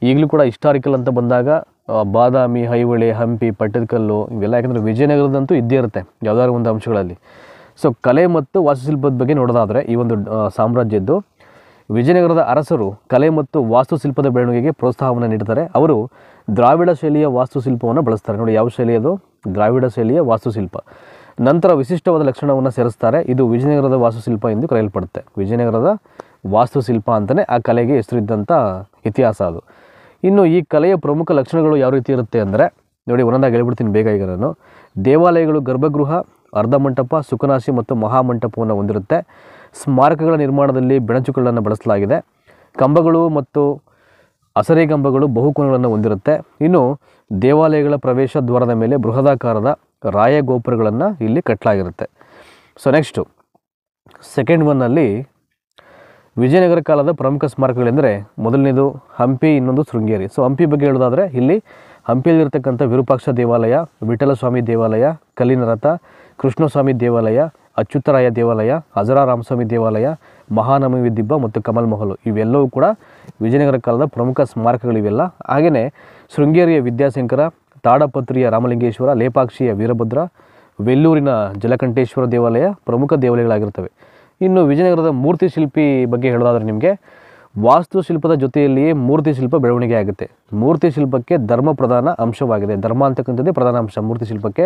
ಈಗಲೂ ಕೂಡ ಹಿಸ್ಟಾರಿಕಲ್ ಅಂತ ಬಂದಾಗ ಬಾದಾಮಿ, ಐಹೊಳೆ, ಹಂಪಿ, ಪಟ್ಟದಕಲ್ಲು ಇವೆಲ್ಲ ಯಾಕಂದರೆ ವಿಜಯನಗರದಂತೂ ಇದ್ದೇ ಇರುತ್ತೆ ಯಾವುದಾದ್ರು ಒಂದು ಅಂಶಗಳಲ್ಲಿ. ಸೊ ಕಲೆ ಮತ್ತು ವಾಸ್ತುಶಿಲ್ಪದ ಬಗ್ಗೆ ನೋಡೋದಾದರೆ ಈ ಒಂದು ಸಾಮ್ರಾಜ್ಯದ್ದು ವಿಜಯನಗರದ ಅರಸರು ಕಲೆ ಮತ್ತು ವಾಸ್ತುಶಿಲ್ಪದ ಬೆಳವಣಿಗೆಗೆ ಪ್ರೋತ್ಸಾಹವನ್ನು ನೀಡ್ತಾರೆ. ಅವರು ದ್ರಾವಿಡ ಶೈಲಿಯ ವಾಸ್ತುಶಿಲ್ಪವನ್ನು ಬಳಸ್ತಾರೆ. ನೋಡಿ ಯಾವ ಶೈಲಿ ಅದು, ದ್ರಾವಿಡ ಶೈಲಿಯ ವಾಸ್ತುಶಿಲ್ಪ. ನಂತರ ವಿಶಿಷ್ಟವಾದ ಲಕ್ಷಣವನ್ನು ಸೇರಿಸ್ತಾರೆ. ಇದು ವಿಜಯನಗರದ ವಾಸ್ತುಶಿಲ್ಪ ಎಂದು ಕರೆಯಲ್ಪಡುತ್ತೆ. ವಿಜಯನಗರದ ವಾಸ್ತುಶಿಲ್ಪ ಅಂತಲೇ ಆ ಕಲೆಗೆ ಹೆಸರಿದ್ದಂಥ ಇತಿಹಾಸ ಅದು. ಇನ್ನು ಈ ಕಲೆಯ ಪ್ರಮುಖ ಲಕ್ಷಣಗಳು ಯಾವ ರೀತಿ ಇರುತ್ತೆ ಅಂದರೆ ನೋಡಿ, ಒಂದೊಂದಾಗಿ ಹೇಳ್ಬಿಡ್ತೀನಿ ಬೇಗ ಈಗ ನಾನು. ದೇವಾಲಯಗಳು ಗರ್ಭಗೃಹ, ಅರ್ಧಮಂಟಪ, ಸುಖನಾಸಿ ಮತ್ತು ಮಹಾಮಂಟಪವನ್ನು ಹೊಂದಿರುತ್ತೆ. ಸ್ಮಾರಕಗಳ ನಿರ್ಮಾಣದಲ್ಲಿ ಬೆಣಚುಗಳನ್ನು ಬಳಸಲಾಗಿದೆ. ಕಂಬಗಳು ಮತ್ತು ಅಸರೆ ಕಂಬಗಳು ಬಹುಕೋನಗಳನ್ನು ಹೊಂದಿರುತ್ತೆ. ಇನ್ನು ದೇವಾಲಯಗಳ ಪ್ರವೇಶ ದ್ವಾರದ ಮೇಲೆ ಬೃಹದಾಕಾರದ ರಾಯ ಗೋಪುರಗಳನ್ನು ಇಲ್ಲಿ ಕಟ್ಟಲಾಗಿರುತ್ತೆ. ಸೊ ನೆಕ್ಸ್ಟು ಸೆಕೆಂಡ್ ಒನ್ನಲ್ಲಿ ವಿಜಯನಗರ ಕಾಲದ ಪ್ರಮುಖ ಸ್ಮಾರಕಗಳೆಂದರೆ ಮೊದಲನೇದು ಹಂಪಿ, ಇನ್ನೊಂದು ಶೃಂಗೇರಿ. ಸೊ ಹಂಪಿ ಬಗ್ಗೆ ಹೇಳೋದಾದರೆ ಇಲ್ಲಿ ಹಂಪಿಯಲ್ಲಿರ್ತಕ್ಕಂಥ ವಿರೂಪಾಕ್ಷ ದೇವಾಲಯ, ವಿಠಲಸ್ವಾಮಿ ದೇವಾಲಯ, ಕಲ್ಲಿನ ರಥ, ಕೃಷ್ಣಸ್ವಾಮಿ ದೇವಾಲಯ, ಅಚ್ಯುತರಾಯ ದೇವಾಲಯ, ಹಜರಾ ರಾಮಸ್ವಾಮಿ ದೇವಾಲಯ, ಮಹಾನವಮಿ ದಿಬ್ಬ ಮತ್ತು ಕಮಲ್ ಮಹಲು ಇವೆಲ್ಲವೂ ಕೂಡ ವಿಜಯನಗರ ಕಾಲದ ಪ್ರಮುಖ ಸ್ಮಾರಕಗಳಿವೆಲ್ಲ. ಹಾಗೆಯೇ ಶೃಂಗೇರಿಯ ವಿದ್ಯಾಶಂಕರ, ತಾಡಪತ್ರಿಯ ರಾಮಲಿಂಗೇಶ್ವರ, ಲೇಪಾಕ್ಷಿಯ ವೀರಭದ್ರ, ವೆಲ್ಲೂರಿನ ಜಲಕಂಠೇಶ್ವರ ದೇವಾಲಯ ಪ್ರಮುಖ ದೇವಾಲಯಗಳಾಗಿರ್ತವೆ. ಇನ್ನು ವಿಜಯನಗರದ ಮೂರ್ತಿ ಶಿಲ್ಪಿ ಬಗ್ಗೆ ಹೇಳೋದಾದರೆ ನಿಮಗೆ ವಾಸ್ತುಶಿಲ್ಪದ ಜೊತೆಯಲ್ಲಿಯೇ ಮೂರ್ತಿ ಶಿಲ್ಪ ಬೆಳವಣಿಗೆ ಆಗುತ್ತೆ. ಮೂರ್ತಿ ಶಿಲ್ಪಕ್ಕೆ ಧರ್ಮ ಪ್ರಧಾನ ಅಂಶವಾಗಿದೆ. ಧರ್ಮ ಅಂತಕ್ಕಂಥದ್ದೇ ಪ್ರಧಾನ ಅಂಶ ಮೂರ್ತಿ ಶಿಲ್ಪಕ್ಕೆ.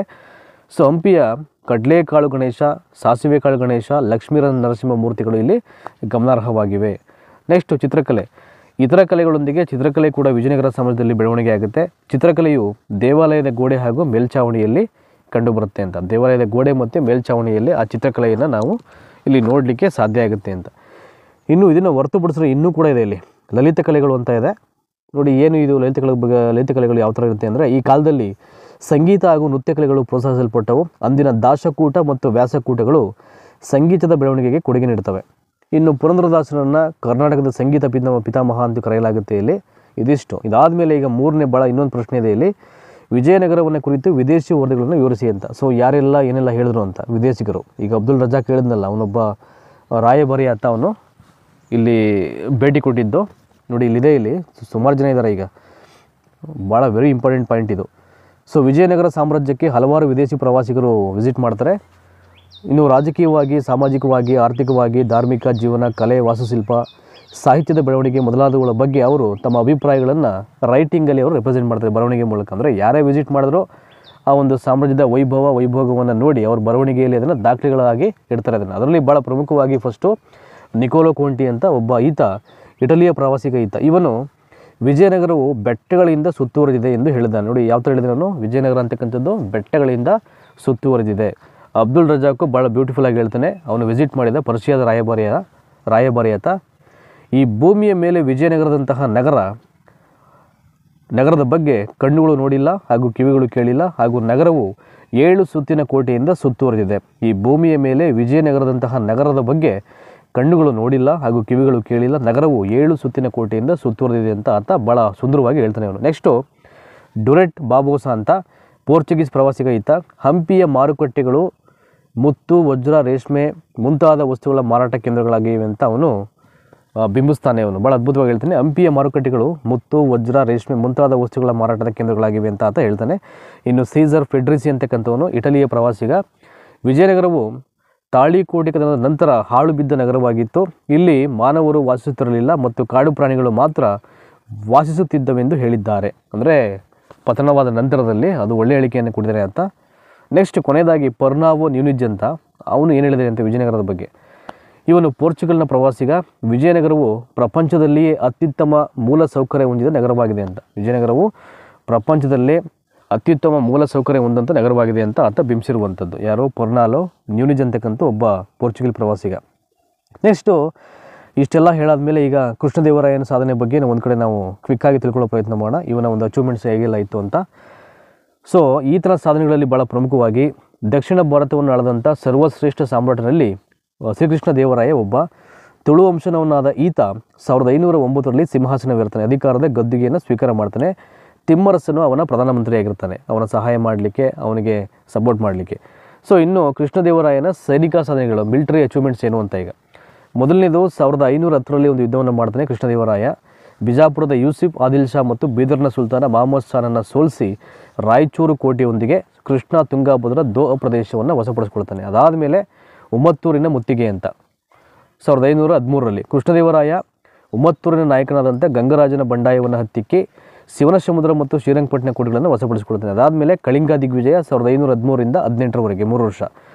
ಸೊ ಹಂಪಿಯ ಕಡಲೆಕಾಳು ಗಣೇಶ, ಸಾಸಿವೆ ಕಾಳು ಗಣೇಶ, ಲಕ್ಷ್ಮೀ ನರಸಿಂಹ ಮೂರ್ತಿಗಳು ಇಲ್ಲಿ ಗಮನಾರ್ಹವಾಗಿವೆ. ನೆಕ್ಸ್ಟು ಚಿತ್ರಕಲೆ. ಇತರ ಕಲೆಗಳೊಂದಿಗೆ ಚಿತ್ರಕಲೆ ಕೂಡ ವಿಜಯನಗರ ಸಮಾಜದಲ್ಲಿ ಬೆಳವಣಿಗೆ ಆಗುತ್ತೆ. ಚಿತ್ರಕಲೆಯು ದೇವಾಲಯದ ಗೋಡೆ ಹಾಗೂ ಮೇಲ್ಛಾವಣಿಯಲ್ಲಿ ಕಂಡುಬರುತ್ತೆ ಅಂತ. ದೇವಾಲಯದ ಗೋಡೆ ಮತ್ತು ಮೇಲ್ಛಾವಣಿಯಲ್ಲಿ ಆ ಚಿತ್ರಕಲೆಯನ್ನು ನಾವು ಇಲ್ಲಿ ನೋಡಲಿಕ್ಕೆ ಸಾಧ್ಯ ಆಗುತ್ತೆ ಅಂತ. ಇನ್ನು ಇದನ್ನು ಹೊರತುಪಡಿಸಿದ್ರೆ ಇನ್ನೂ ಕೂಡ ಇದೆ ಇಲ್ಲಿ ಲಲಿತ ಕಲೆಗಳು ಅಂತ ಇದೆ. ನೋಡಿ ಏನು ಇದು ಲಲಿತ ಕಲೆಗಳು ಯಾವ ಥರ ಇರುತ್ತೆ ಅಂದರೆ ಈ ಕಾಲದಲ್ಲಿ ಸಂಗೀತ ಹಾಗೂ ನೃತ್ಯ ಕಲೆಗಳು ಪ್ರೋತ್ಸಾಹಿಸಲ್ಪಟ್ಟವು. ಅಂದಿನ ದಾಸಕೂಟ ಮತ್ತು ವ್ಯಾಸಕೂಟಗಳು ಸಂಗೀತದ ಬೆಳವಣಿಗೆಗೆ ಕೊಡುಗೆ ನೀಡುತ್ತವೆ. ಇನ್ನು ಪುರಂದರದಾಸರನ್ನು ಕರ್ನಾಟಕದ ಸಂಗೀತ ಪಿತಾಮಹ ಅಂತ ಕರೆಯಲಾಗುತ್ತೆ ಇಲ್ಲಿ. ಇದಿಷ್ಟು. ಇದಾದಮೇಲೆ ಈಗ ಮೂರನೇ ಭಾಳ ಇನ್ನೊಂದು ಪ್ರಶ್ನೆ ಇದೆ ಇಲ್ಲಿ, ವಿಜಯನಗರವನ್ನು ಕುರಿತು ವಿದೇಶಿ ವರದಿಗಳನ್ನು ವಿವರಿಸಿ ಅಂತ. ಸೊ ಯಾರೆಲ್ಲ ಏನೆಲ್ಲ ಹೇಳಿದ್ರು ಅಂತ ವಿದೇಶಿಗರು. ಈಗ ಅಬ್ದುಲ್ ರಜಾಕ್ ಹೇಳಿದ್ನಲ್ಲ, ಅವನೊಬ್ಬ ರಾಯಭಾರಿ ಆತ, ಅವನು ಇಲ್ಲಿ ಭೇಟಿ ಕೊಟ್ಟಿದ್ದು. ನೋಡಿ ಇಲ್ಲಿದೆ, ಇಲ್ಲಿ ಸುಮಾರು ಜನ ಇದ್ದಾರೆ. ಈಗ ಭಾಳ ವೆರಿ ಇಂಪಾರ್ಟೆಂಟ್ ಪಾಯಿಂಟ್ ಇದು. ಸೊ ವಿಜಯನಗರ ಸಾಮ್ರಾಜ್ಯಕ್ಕೆ ಹಲವಾರು ವಿದೇಶಿ ಪ್ರವಾಸಿಗರು ವಿಸಿಟ್ ಮಾಡ್ತಾರೆ. ಇನ್ನು ರಾಜಕೀಯವಾಗಿ, ಸಾಮಾಜಿಕವಾಗಿ, ಆರ್ಥಿಕವಾಗಿ, ಧಾರ್ಮಿಕ ಜೀವನ, ಕಲೆ, ವಾಸ್ತುಶಿಲ್ಪ, ಸಾಹಿತ್ಯದ ಬೆಳವಣಿಗೆ ಮೊದಲಾದವುಗಳ ಬಗ್ಗೆ ಅವರು ತಮ್ಮ ಅಭಿಪ್ರಾಯಗಳನ್ನು ರೈಟಿಂಗಲ್ಲಿ ಅವರು ರೆಪ್ರೆಸೆಂಟ್ ಮಾಡ್ತಾರೆ ಬರವಣಿಗೆ ಮೂಲಕ. ಅಂದರೆ ಯಾರೇ ವಿಸಿಟ್ ಮಾಡಿದ್ರು ಆ ಒಂದು ಸಾಮ್ರಾಜ್ಯದ ವೈಭೋಗವನ್ನು ನೋಡಿ ಅವ್ರ ಬರವಣಿಗೆಯಲ್ಲಿ ಅದನ್ನು ದಾಖಲೆಗಳಾಗಿ ಇಡ್ತಾರೆ ಅದನ್ನು. ಅದರಲ್ಲಿ ಭಾಳ ಪ್ರಮುಖವಾಗಿ ಫಸ್ಟು ನಿಕೋಲೋ ಕೋಂಟಿ ಅಂತ ಒಬ್ಬ ಈತ ಇಟಲಿಯ ಪ್ರವಾಸಿಗ ಈತ. ಇವನು ವಿಜಯನಗರವು ಬೆಟ್ಟಗಳಿಂದ ಸುತ್ತುವರೆದಿದೆ ಎಂದು ಹೇಳಿದ್ದಾನೆ. ನೋಡಿ ಯಾವ ಥರ ಹೇಳಿದೆ ನಾನು, ವಿಜಯನಗರ ಅಂತಕ್ಕಂಥದ್ದು ಬೆಟ್ಟಗಳಿಂದ ಸುತ್ತುವರೆದಿದೆ. ಅಬ್ದುಲ್ ರಜಾಕು ಭಾಳ ಬ್ಯೂಟಿಫುಲ್ ಆಗಿ ಹೇಳ್ತಾನೆ. ಅವನು ವಿಸಿಟ್ ಮಾಡಿದ ಪರ್ಷಿಯಾದ ರಾಯಭಾರಿ ಆತ. ಈ ಭೂಮಿಯ ಮೇಲೆ ವಿಜಯನಗರದಂತಹ ನಗರದ ಬಗ್ಗೆ ಕಣ್ಣುಗಳು ನೋಡಿಲ್ಲ ಹಾಗೂ ಕಿವಿಗಳು ಕೇಳಿಲ್ಲ, ಹಾಗೂ ನಗರವು 7 ಸುತ್ತಿನ ಕೋಟೆಯಿಂದ ಸುತ್ತುವರೆದಿದೆ. ಈ ಭೂಮಿಯ ಮೇಲೆ ವಿಜಯನಗರದಂತಹ ನಗರದ ಬಗ್ಗೆ ಕಣ್ಣುಗಳು ನೋಡಿಲ್ಲ ಹಾಗೂ ಕಿವಿಗಳು ಕೇಳಿಲ್ಲ, ನಗರವು 7 ಸುತ್ತಿನ ಕೋಟೆಯಿಂದ ಸುತ್ತುವರೆದಿದೆ ಅಂತ ಆತ ಭಾಳ ಸುಂದರವಾಗಿ ಹೇಳ್ತಾನೆ ಅವನು. ನೆಕ್ಸ್ಟು ಡುರೆಟ್ ಬಾಬೋಸಾ ಅಂತ ಪೋರ್ಚುಗೀಸ್ ಪ್ರವಾಸಿಗ ಈತ. ಹಂಪಿಯ ಮಾರುಕಟ್ಟೆಗಳು ಮುತ್ತು, ವಜ್ರ, ರೇಷ್ಮೆ ಮುಂತಾದ ವಸ್ತುಗಳ ಮಾರಾಟ ಕೇಂದ್ರಗಳಾಗಿವೆ ಅಂತ ಅವನು ಬಿಂಬಿಸ್ತಾನೆ. ಅವನು ಭಾಳ ಅದ್ಭುತವಾಗಿ ಹೇಳ್ತಾನೆ. ಹಂಪಿಯ ಮಾರುಕಟ್ಟೆಗಳು ಮುತ್ತು, ವಜ್ರ, ರೇಷ್ಮೆ ಮುಂತಾದ ವಸ್ತುಗಳ ಮಾರಾಟದ ಕೇಂದ್ರಗಳಾಗಿವೆ ಅಂತ ಆತ ಹೇಳ್ತಾನೆ. ಇನ್ನು ಸೀಸರ್ ಫೆಡ್ರಿಸಿ ಅಂತಕ್ಕಂಥವನು ಇಟಲಿಯ ಪ್ರವಾಸಿಗ. ವಿಜಯನಗರವು ತಾಳಿಕೋಟೆ ನಂತರ ಹಾಳು ಬಿದ್ದ ನಗರವಾಗಿತ್ತು. ಇಲ್ಲಿ ಮಾನವರು ವಾಸಿಸುತ್ತಿರಲಿಲ್ಲ ಮತ್ತು ಕಾಡು ಪ್ರಾಣಿಗಳು ಮಾತ್ರ ವಾಸಿಸುತ್ತಿದ್ದವೆಂದು ಹೇಳಿದ್ದಾರೆ. ಅಂದರೆ ಪತನವಾದ ನಂತರದಲ್ಲಿ ಅದು ಒಳ್ಳೆಯ ಹೇಳಿಕೆಯನ್ನು ಕೊಟ್ಟಿದ್ದಾರೆ ಅಂತ. ನೆಕ್ಸ್ಟ್ ಕೊನೆಯದಾಗಿ ಪರ್ನಾವೋ ನ್ಯೂನಿಜ್ ಅಂತ ಅವನು ಏನು ಹೇಳಿದರೆ ಅಂತ ವಿಜಯನಗರದ ಬಗ್ಗೆ. ಇವನು ಪೋರ್ಚುಗಲ್ನ ಪ್ರವಾಸಿಗ. ವಿಜಯನಗರವು ಪ್ರಪಂಚದಲ್ಲಿಯೇ ಅತ್ಯುತ್ತಮ ಮೂಲ ಸೌಕರ್ಯ ಹೊಂದಿದ ನಗರವಾಗಿದೆ ಅಂತ. ವಿಜಯನಗರವು ಪ್ರಪಂಚದಲ್ಲೇ ಅತ್ಯುತ್ತಮ ಮೂಲ ಸೌಕರ್ಯ ಹೊಂದಂಥ ನಗರವಾಗಿದೆ ಅಂತ ಆತ ಬಿಂಬಿಸಿರುವಂಥದ್ದು. ಯಾರೋ ಪೊರ್ನಾಲೋ ನ್ಯೂನಿಜ್ ಅಂತಕ್ಕಂಥ ಒಬ್ಬ ಪೋರ್ಚುಗಲ್ ಪ್ರವಾಸಿಗ. ನೆಕ್ಸ್ಟು ಇಷ್ಟೆಲ್ಲ ಹೇಳಾದ್ಮೇಲೆ ಈಗ ಕೃಷ್ಣದೇವರಾಯನ ಸಾಧನೆ ಬಗ್ಗೆ ಒಂದು ಕಡೆ ನಾವು ಕ್ವಿಕ್ಕಾಗಿ ತಿಳ್ಕೊಳ್ಳೋ ಪ್ರಯತ್ನ ಮಾಡೋಣ. ಇವನ ಒಂದು ಅಚೀವ್ಮೆಂಟ್ಸ್ ಹೇಗೆಲ್ಲ ಇತ್ತು ಅಂತ. ಸೊ ಈ ಥರ ಸಾಧನೆಗಳಲ್ಲಿ ಭಾಳ ಪ್ರಮುಖವಾಗಿ ದಕ್ಷಿಣ ಭಾರತವನ್ನು ಆಳದಂಥ ಸರ್ವಶ್ರೇಷ್ಠ ಸಾಮ್ರಾಟರಲ್ಲಿ ಶ್ರೀಕೃಷ್ಣ ದೇವರಾಯ ಒಬ್ಬ. ತುಳು ವಂಶನವನಾದ ಈತ 1509ರಲ್ಲಿ ಸಿಂಹಾಸನವಿರ್ತಾನೆ. ಅಧಿಕಾರದ ಗದ್ದುಗೆಯನ್ನು ಸ್ವೀಕಾರ ಮಾಡ್ತಾನೆ. ತಿಮ್ಮರಸನು ಅವನ ಪ್ರಧಾನಮಂತ್ರಿಯಾಗಿರ್ತಾನೆ, ಅವನ ಸಹಾಯ ಮಾಡಲಿಕ್ಕೆ, ಅವನಿಗೆ ಸಪೋರ್ಟ್ ಮಾಡಲಿಕ್ಕೆ. ಸೊ ಇನ್ನು ಕೃಷ್ಣದೇವರಾಯನ ಸೈನಿಕ ಸಾಧನೆಗಳು, ಮಿಲಿಟರಿ ಅಚೀವ್ಮೆಂಟ್ಸ್ ಏನು ಅಂತ. ಈಗ ಮೊದಲನೇದು 1510ರಲ್ಲಿ ಒಂದು ಯುದ್ಧವನ್ನು ಮಾಡ್ತಾನೆ ಕೃಷ್ಣದೇವರಾಯ. ಬಿಜಾಪುರದ ಯೂಸುಫ್ ಆದಿಲ್ ಶಾ ಮತ್ತು ಬೀದರ್ನ ಸುಲ್ತಾನ ಮಹಮ್ಮದ್ ಶಾನನ್ನು ಸೋಲಿಸಿ ರಾಯಚೂರು ಕೋಟೆಯೊಂದಿಗೆ ಕೃಷ್ಣ ತುಂಗಾಭದ್ರ ದೋ ಪ್ರದೇಶವನ್ನು ವಶಪಡಿಸ್ಕೊಳ್ತಾನೆ. ಅದಾದಮೇಲೆ ಉಮ್ಮತ್ತೂರಿನ ಮುತ್ತಿಗೆ ಅಂತ 1513ರಲ್ಲಿ ಕೃಷ್ಣದೇವರಾಯ ಉಮ್ಮತ್ತೂರಿನ ನಾಯಕನಾದಂಥ ಗಂಗರಾಜನ ಬಂಡಾಯವನ್ನು ಹತ್ತಿಕ್ಕಿ ಶಿವನ ಸಮುದ್ರ ಮತ್ತು ಶ್ರೀರಂಗಪಟ್ಟಣ ಕೋಟೆಗಳನ್ನು ವಶಪಡಿಸಿಕೊಳ್ತಾನೆ. ಅದಾದಮೇಲೆ ಕಳಿಂಗ ದಿಗ್ವಿಜಯ 1513ರಿಂದ 18ರವರೆಗೆ 3 ವರ್ಷ.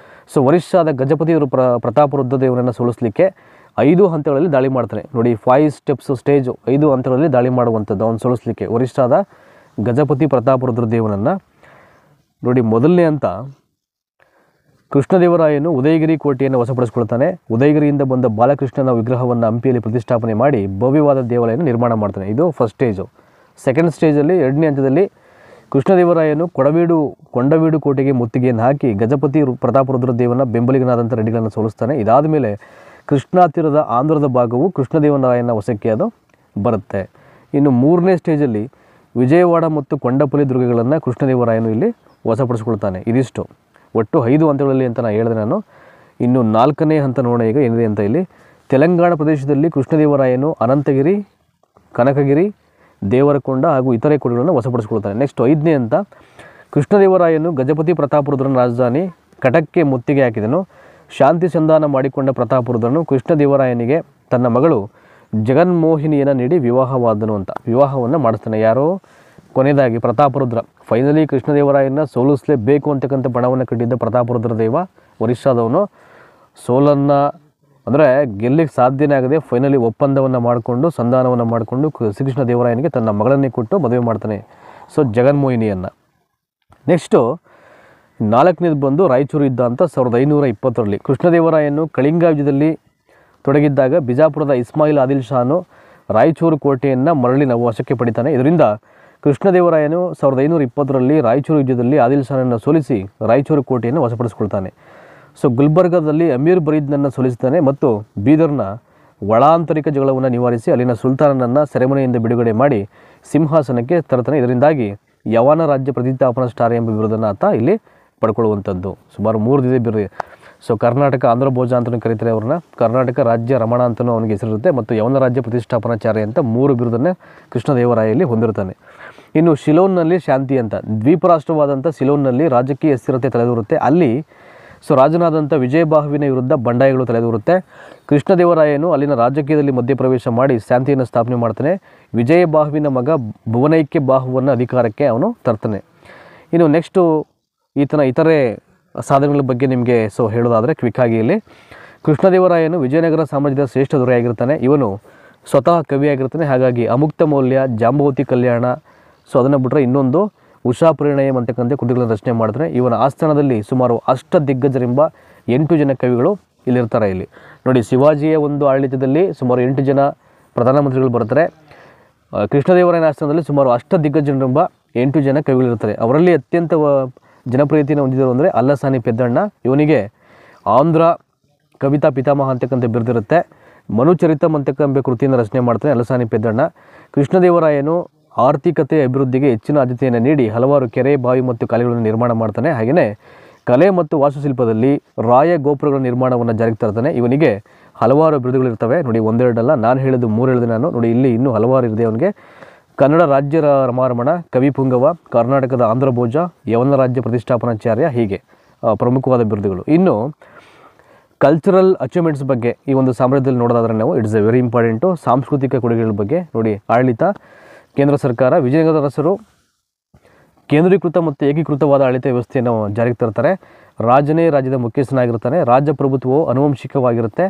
ಸೊ ಒರಿಸ್ಸಾದ ಗಜಪತಿ ಪ್ರತಾಪರುದ್ರದೇವರನ್ನು ಸೋಲಿಸಲಿಕ್ಕೆ 5 ಹಂತಗಳಲ್ಲಿ ದಾಳಿ ಮಾಡ್ತಾನೆ. ನೋಡಿ 5 ಸ್ಟೆಪ್ಸ್ ಸ್ಟೇಜು, 5 ಹಂತಗಳಲ್ಲಿ ದಾಳಿ ಮಾಡುವಂಥದ್ದು ಅವನು ಸೋಲಿಸಲಿಕ್ಕೆ ಒರಿಸ್ಸಾದ ಗಜಪತಿ ಪ್ರತಾಪರುದ್ರದೇವನನ್ನು. ನೋಡಿ ಮೊದಲನೇ ಹಂತ, ಕೃಷ್ಣದೇವರಾಯನು ಉದಯಗಿರಿ ಕೋಟೆಯನ್ನು ವಶಪಡಿಸಿಕೊಳ್ತಾನೆ. ಉದಯಗಿರಿಯಿಂದ ಬಂದ ಬಾಲಕೃಷ್ಣನ ವಿಗ್ರಹವನ್ನು ಹಂಪಿಯಲ್ಲಿ ಪ್ರತಿಷ್ಠಾಪನೆ ಮಾಡಿ ಭವ್ಯವಾದ ದೇವಾಲಯವನ್ನು ನಿರ್ಮಾಣ ಮಾಡ್ತಾನೆ. ಇದು ಫಸ್ಟ್ ಸ್ಟೇಜು. ಸೆಕೆಂಡ್ ಸ್ಟೇಜಲ್ಲಿ, 2ನೇ ಹಂತದಲ್ಲಿ ಕೃಷ್ಣದೇವರಾಯನು ಕೊಂಡವೀಡು ಕೋಟೆಗೆ ಮುತ್ತಿಗೆಯನ್ನು ಹಾಕಿ ಗಜಪತಿ ಪ್ರತಾಪರುದ್ರದೇವನ ಬೆಂಬಲಿಗನಾದಂಥ ರೆಡ್ಡಿಗಳನ್ನು ಸೋಲಿಸ್ತಾನೆ. ಇದಾದ ಮೇಲೆ ಕೃಷ್ಣಾ ತೀರದ ಆಂಧ್ರದ ಭಾಗವು ಕೃಷ್ಣದೇವರಾಯನ ವಶಕ್ಕೆ ಅದು ಬರುತ್ತೆ. ಇನ್ನು 3ನೇ ಸ್ಟೇಜಲ್ಲಿ ವಿಜಯವಾಡ ಮತ್ತು ಕೊಂಡಪಲ್ಲಿ ದುರ್ಗಗಳನ್ನು ಕೃಷ್ಣದೇವರಾಯನು ಇಲ್ಲಿ ವಶಪಡಿಸಿಕೊಳ್ತಾನೆ. ಇದಿಷ್ಟು ಒಟ್ಟು 5 ಹಂತಗಳಲ್ಲಿ ಅಂತ ನಾನು ಹೇಳಿದೆ ನಾನು. ಇನ್ನು 4ನೇ ಹಂತ ನೋಡೋಣ ಈಗ ಏನಿದೆ ಅಂತ. ಇಲ್ಲಿ ತೆಲಂಗಾಣ ಪ್ರದೇಶದಲ್ಲಿ ಕೃಷ್ಣದೇವರಾಯನು ಅನಂತಗಿರಿ, ಕನಕಗಿರಿ, ದೇವರಕೊಂಡ ಹಾಗೂ ಇತರೆ ಕೋಟೆಗಳನ್ನು ವಶಪಡಿಸಿಕೊಳ್ತಾನೆ. ನೆಕ್ಸ್ಟ್ 5ನೇ ಹಂತ, ಕೃಷ್ಣದೇವರಾಯನು ಗಜಪತಿ ಪ್ರತಾಪರುದ್ರನ ರಾಜಧಾನಿ ಕಟಕ್ಗೆ ಮುತ್ತಿಗೆ ಹಾಕಿದನು. ಶಾಂತಿ ಸಂಧಾನ ಮಾಡಿಕೊಂಡ ಪ್ರತಾಪರುದ್ರನು ಕೃಷ್ಣದೇವರಾಯನಿಗೆ ತನ್ನ ಮಗಳು ಜಗನ್ಮೋಹಿನಿಯನ್ನು ನೀಡಿ ವಿವಾಹವಾದನು ಅಂತ. ವಿವಾಹವನ್ನು ಮಾಡಿಸ್ತಾನೆ. ಯಾರೋ ಕೊನೆಯದಾಗಿ ಪ್ರತಾಪರುದ್ರ ಫೈನಲಿ ಕೃಷ್ಣದೇವರಾಯನ ಸೋಲಿಸಲೇಬೇಕು ಅಂತಕ್ಕಂಥ ಪಣವನ್ನು ಕಟ್ಟಿದ್ದ ಪ್ರತಾಪರುದ್ರ ದೇವ ಒರಿಸ್ಸಾದವನು ಸೋಲನ್ನು ಅಂದರೆ ಗೆಲ್ಲಿಗೆ ಸಾಧ್ಯನೇ ಆಗದೆ ಫೈನಲಿ ಒಪ್ಪಂದವನ್ನು ಮಾಡಿಕೊಂಡು ಸಂಧಾನವನ್ನು ಮಾಡಿಕೊಂಡು ಶ್ರೀಕೃಷ್ಣ ದೇವರಾಯನಿಗೆ ತನ್ನ ಮಗಳನ್ನೇ ಕೊಟ್ಟು ಮದುವೆ ಮಾಡ್ತಾನೆ. ಸೊ ಜಗನ್ಮೋಹಿನಿಯನ್ನು. ನೆಕ್ಸ್ಟು 4ನೇದು ಬಂದು ರಾಯಚೂರು ಯುದ್ಧ ಅಂತ 1520ರಲ್ಲಿ ಕೃಷ್ಣದೇವರಾಯನು ಕಳಿಂಗ ಯುದ್ಧದಲ್ಲಿ ತೊಡಗಿದ್ದಾಗ ಬಿಜಾಪುರದ ಇಸ್ಮಾಯಿಲ್ ಆದಿಲ್ ಶಾನು ರಾಯಚೂರು ಕೋಟೆಯನ್ನು ಮರಳಿ ವಶಕ್ಕೆ ಪಡಿತಾನೆ. ಇದರಿಂದ ಕೃಷ್ಣದೇವರಾಯನು 1520ರಲ್ಲಿ ರಾಯಚೂರು ಯುದ್ಧದಲ್ಲಿ ಆದಿಲ್ ಶಾನನ್ನು ಸೋಲಿಸಿ ರಾಯಚೂರು ಕೋಟೆಯನ್ನು ವಶಪಡಿಸಿಕೊಳ್ತಾನೆ. ಸೊ ಗುಲ್ಬರ್ಗಾದಲ್ಲಿ ಅಮೀರ್ ಬರೀದ್ನನ್ನು ಸೋಲಿಸ್ತಾನೆ ಮತ್ತು ಬೀದರ್ನ ಒಳಾಂತರಿಕ ಜಗಳವನ್ನು ನಿವಾರಿಸಿ ಅಲ್ಲಿನ ಸುಲ್ತಾನನನ್ನು ಸೆರೆಮನೆಯಿಂದ ಬಿಡುಗಡೆ ಮಾಡಿ ಸಿಂಹಾಸನಕ್ಕೆ ತರ್ತಾನೆ. ಇದರಿಂದಾಗಿ ಯವನ ರಾಜ್ಯ ಪ್ರತಿಷ್ಠಾಪನಾ ಸ್ಟಾರ್ ಎಂಬ ಬಿರುದನ್ನು ಆತ ಇಲ್ಲಿ ಪಡ್ಕೊಳ್ಳುವಂಥದ್ದು. ಸುಮಾರು 3 ದಿನ ಬಿರುದು. ಸೊ ಕರ್ನಾಟಕ ಆಂಧ್ರ ಭೋಜ ಅಂತಲೂ ಕರೀತಾರೆ ಅವ್ರನ್ನ. ಕರ್ನಾಟಕ ರಾಜ್ಯ ರಮಣ ಅಂತಲೂ ಅವನಿಗೆ ಹೆಸರಿರುತ್ತೆ ಮತ್ತು ಯವನ ರಾಜ್ಯ ಪ್ರತಿಷ್ಠಾಪನಾಚಾರ್ಯ ಅಂತ 3 ಬಿರುದನ್ನು ಕೃಷ್ಣದೇವರಾಯಲ್ಲಿ ಹೊಂದಿರ್ತಾನೆ. ಇನ್ನು ಶಿಲೋನ್ನಲ್ಲಿ ಶಾಂತಿ ಅಂತ, ದ್ವೀಪ ರಾಷ್ಟ್ರವಾದಂಥ ಶಿಲೋನ್ನಲ್ಲಿ ರಾಜಕೀಯ ಸ್ಥಿರತೆ ತಲೆದೂರುತ್ತೆ. ಅಲ್ಲಿ ರಾಜನಾದಂಥ ವಿಜಯಬಾಹುವಿನ ವಿರುದ್ಧ ಬಂಡಾಯಗಳು ತಲೆದೂರುತ್ತೆ. ಕೃಷ್ಣದೇವರಾಯನು ಅಲ್ಲಿನ ರಾಜಕೀಯದಲ್ಲಿ ಮಧ್ಯಪ್ರವೇಶ ಮಾಡಿ ಶಾಂತಿಯನ್ನು ಸ್ಥಾಪನೆ ಮಾಡ್ತಾನೆ. ವಿಜಯಬಾಹುವಿನ ಮಗ ಭುವನೈಕ್ಯ ಬಾಹುವನ್ನು ಅಧಿಕಾರಕ್ಕೆ ಅವನು ತರ್ತಾನೆ. ಇನ್ನು ನೆಕ್ಸ್ಟು ಈತನ ಇತರೆ ಸಾಧನೆಗಳ ಬಗ್ಗೆ ನಿಮಗೆ ಹೇಳೋದಾದರೆ ಕ್ವಿಕ್ಕಾಗಿ ಇಲ್ಲಿ ಕೃಷ್ಣದೇವರಾಯನು ವಿಜಯನಗರ ಸಾಮ್ರಾಜ್ಯದ ಶ್ರೇಷ್ಠ ದೊರೆಯಾಗಿರ್ತಾನೆ. ಇವನು ಸ್ವತಃ ಕವಿಯಾಗಿರ್ತಾನೆ. ಹಾಗಾಗಿ ಅಮುಕ್ತ ಮೌಲ್ಯ, ಜಾಂಬವತಿ ಕಲ್ಯಾಣ, ಸೊ ಅದನ್ನು ಬಿಟ್ಟರೆ ಇನ್ನೊಂದು ಉಷಾ ಪರಿಣಯಂ ಅಂತಕ್ಕಂಥ ಕೃತಿಗಳನ್ನು ರಚನೆ ಮಾಡ್ತಾನೆ. ಇವನ ಆಸ್ಥಾನದಲ್ಲಿ ಸುಮಾರು ಅಷ್ಟದಿಗ್ಗಜರೆಂಬ 8 ಜನ ಕವಿಗಳು ಇಲ್ಲಿರ್ತಾರೆ. ಇಲ್ಲಿ ನೋಡಿ, ಶಿವಾಜಿಯ ಒಂದು ಆಡಳಿತದಲ್ಲಿ ಸುಮಾರು 8 ಜನ ಪ್ರಧಾನಮಂತ್ರಿಗಳು ಬರ್ತಾರೆ. ಕೃಷ್ಣದೇವರಾಯನ ಆಸ್ಥಾನದಲ್ಲಿ ಸುಮಾರು ಅಷ್ಟದಿಗ್ಗಜರೆಂಬ 8 ಜನ ಕವಿಗಳಿರ್ತಾರೆ. ಅವರಲ್ಲಿ ಅತ್ಯಂತ ಜನಪ್ರಿಯತೆಯನ್ನು ಹೊಂದಿದರು ಅಂದರೆ ಅಲ್ಲಸಾನಿ ಪೆದ್ದಣ್ಣ. ಇವನಿಗೆ ಆಂಧ್ರ ಕವಿತಾ ಪಿತಾಮಹ ಅಂತಕ್ಕಂಥ ಬಿರುದಿರುತ್ತೆ. ಮನುಚರಿತಂ ಅಂತಕ್ಕಂಥ ಕೃತಿಯನ್ನು ರಚನೆ ಮಾಡ್ತಾನೆ ಅಲ್ಲಸಾನಿ ಪೆದ್ದಣ್ಣ. ಕೃಷ್ಣದೇವರಾಯನು ಆರ್ಥಿಕತೆ ಅಭಿವೃದ್ಧಿಗೆ ಹೆಚ್ಚಿನ ಆದ್ಯತೆಯನ್ನು ನೀಡಿ ಹಲವಾರು ಕೆರೆ, ಬಾವಿ ಮತ್ತು ಕಾಲೆಗಳನ್ನು ನಿರ್ಮಾಣ ಮಾಡ್ತಾನೆ. ಹಾಗೆಯೇ ಕಲೆ ಮತ್ತು ವಾಸ್ತುಶಿಲ್ಪದಲ್ಲಿ ರಾಯ ಗೋಪುರಗಳ ನಿರ್ಮಾಣವನ್ನು ಜಾರಿಗೆ ತರ್ತಾನೆ. ಇವನಿಗೆ ಹಲವಾರು ಬಿರುದುಗಳಿರ್ತವೆ. ನೋಡಿ, 1-2 ಅಲ್ಲ, ನಾನು ಹೇಳಿದ್ದು 3 ಹೇಳಿದೆ ನಾನು. ನೋಡಿ, ಇಲ್ಲಿ ಇನ್ನೂ ಹಲವಾರು ಇದೆ ಅವನಿಗೆ. ಕನ್ನಡ ರಾಜ್ಯ ರಮಾರಮಣ, ಕವಿ ಪುಂಗವ, ಕರ್ನಾಟಕದ ಆಂಧ್ರ ಭೋಜ, ಯವನ ರಾಜ್ಯ ಪ್ರತಿಷ್ಠಾಪನಾಚಾರ್ಯ, ಹೀಗೆ ಪ್ರಮುಖವಾದ ಬಿರುದುಗಳು. ಇನ್ನು ಕಲ್ಚರಲ್ ಅಚೀವ್ಮೆಂಟ್ಸ್ ಬಗ್ಗೆ ಈ ಒಂದು ಸಾಮ್ರಾಜ್ಯದಲ್ಲಿ ನೋಡೋದಾದ್ರೆ ನಾವು ಇಟ್ಸ್ ಎ ವೆರಿ ಇಂಪಾರ್ಟೆಂಟು. ಸಾಂಸ್ಕೃತಿಕ ಕೊಡುಗೆಗಳ ಬಗ್ಗೆ ನೋಡಿ, ಆಡಳಿತ ಕೇಂದ್ರ ಸರ್ಕಾರ, ವಿಜಯನಗರದ ಅರಸರು ಕೇಂದ್ರೀಕೃತ ಮತ್ತು ಏಕೀಕೃತವಾದ ಆಡಳಿತ ವ್ಯವಸ್ಥೆಯನ್ನು ಜಾರಿಗೆ ತರ್ತಾರೆ. ರಾಜನೇ ರಾಜ್ಯದ ಮುಖ್ಯಸ್ಥನಾಗಿರ್ತಾನೆ. ರಾಜಪ್ರಭುತ್ವವು ಆನುವಂಶಿಕವಾಗಿರುತ್ತೆ.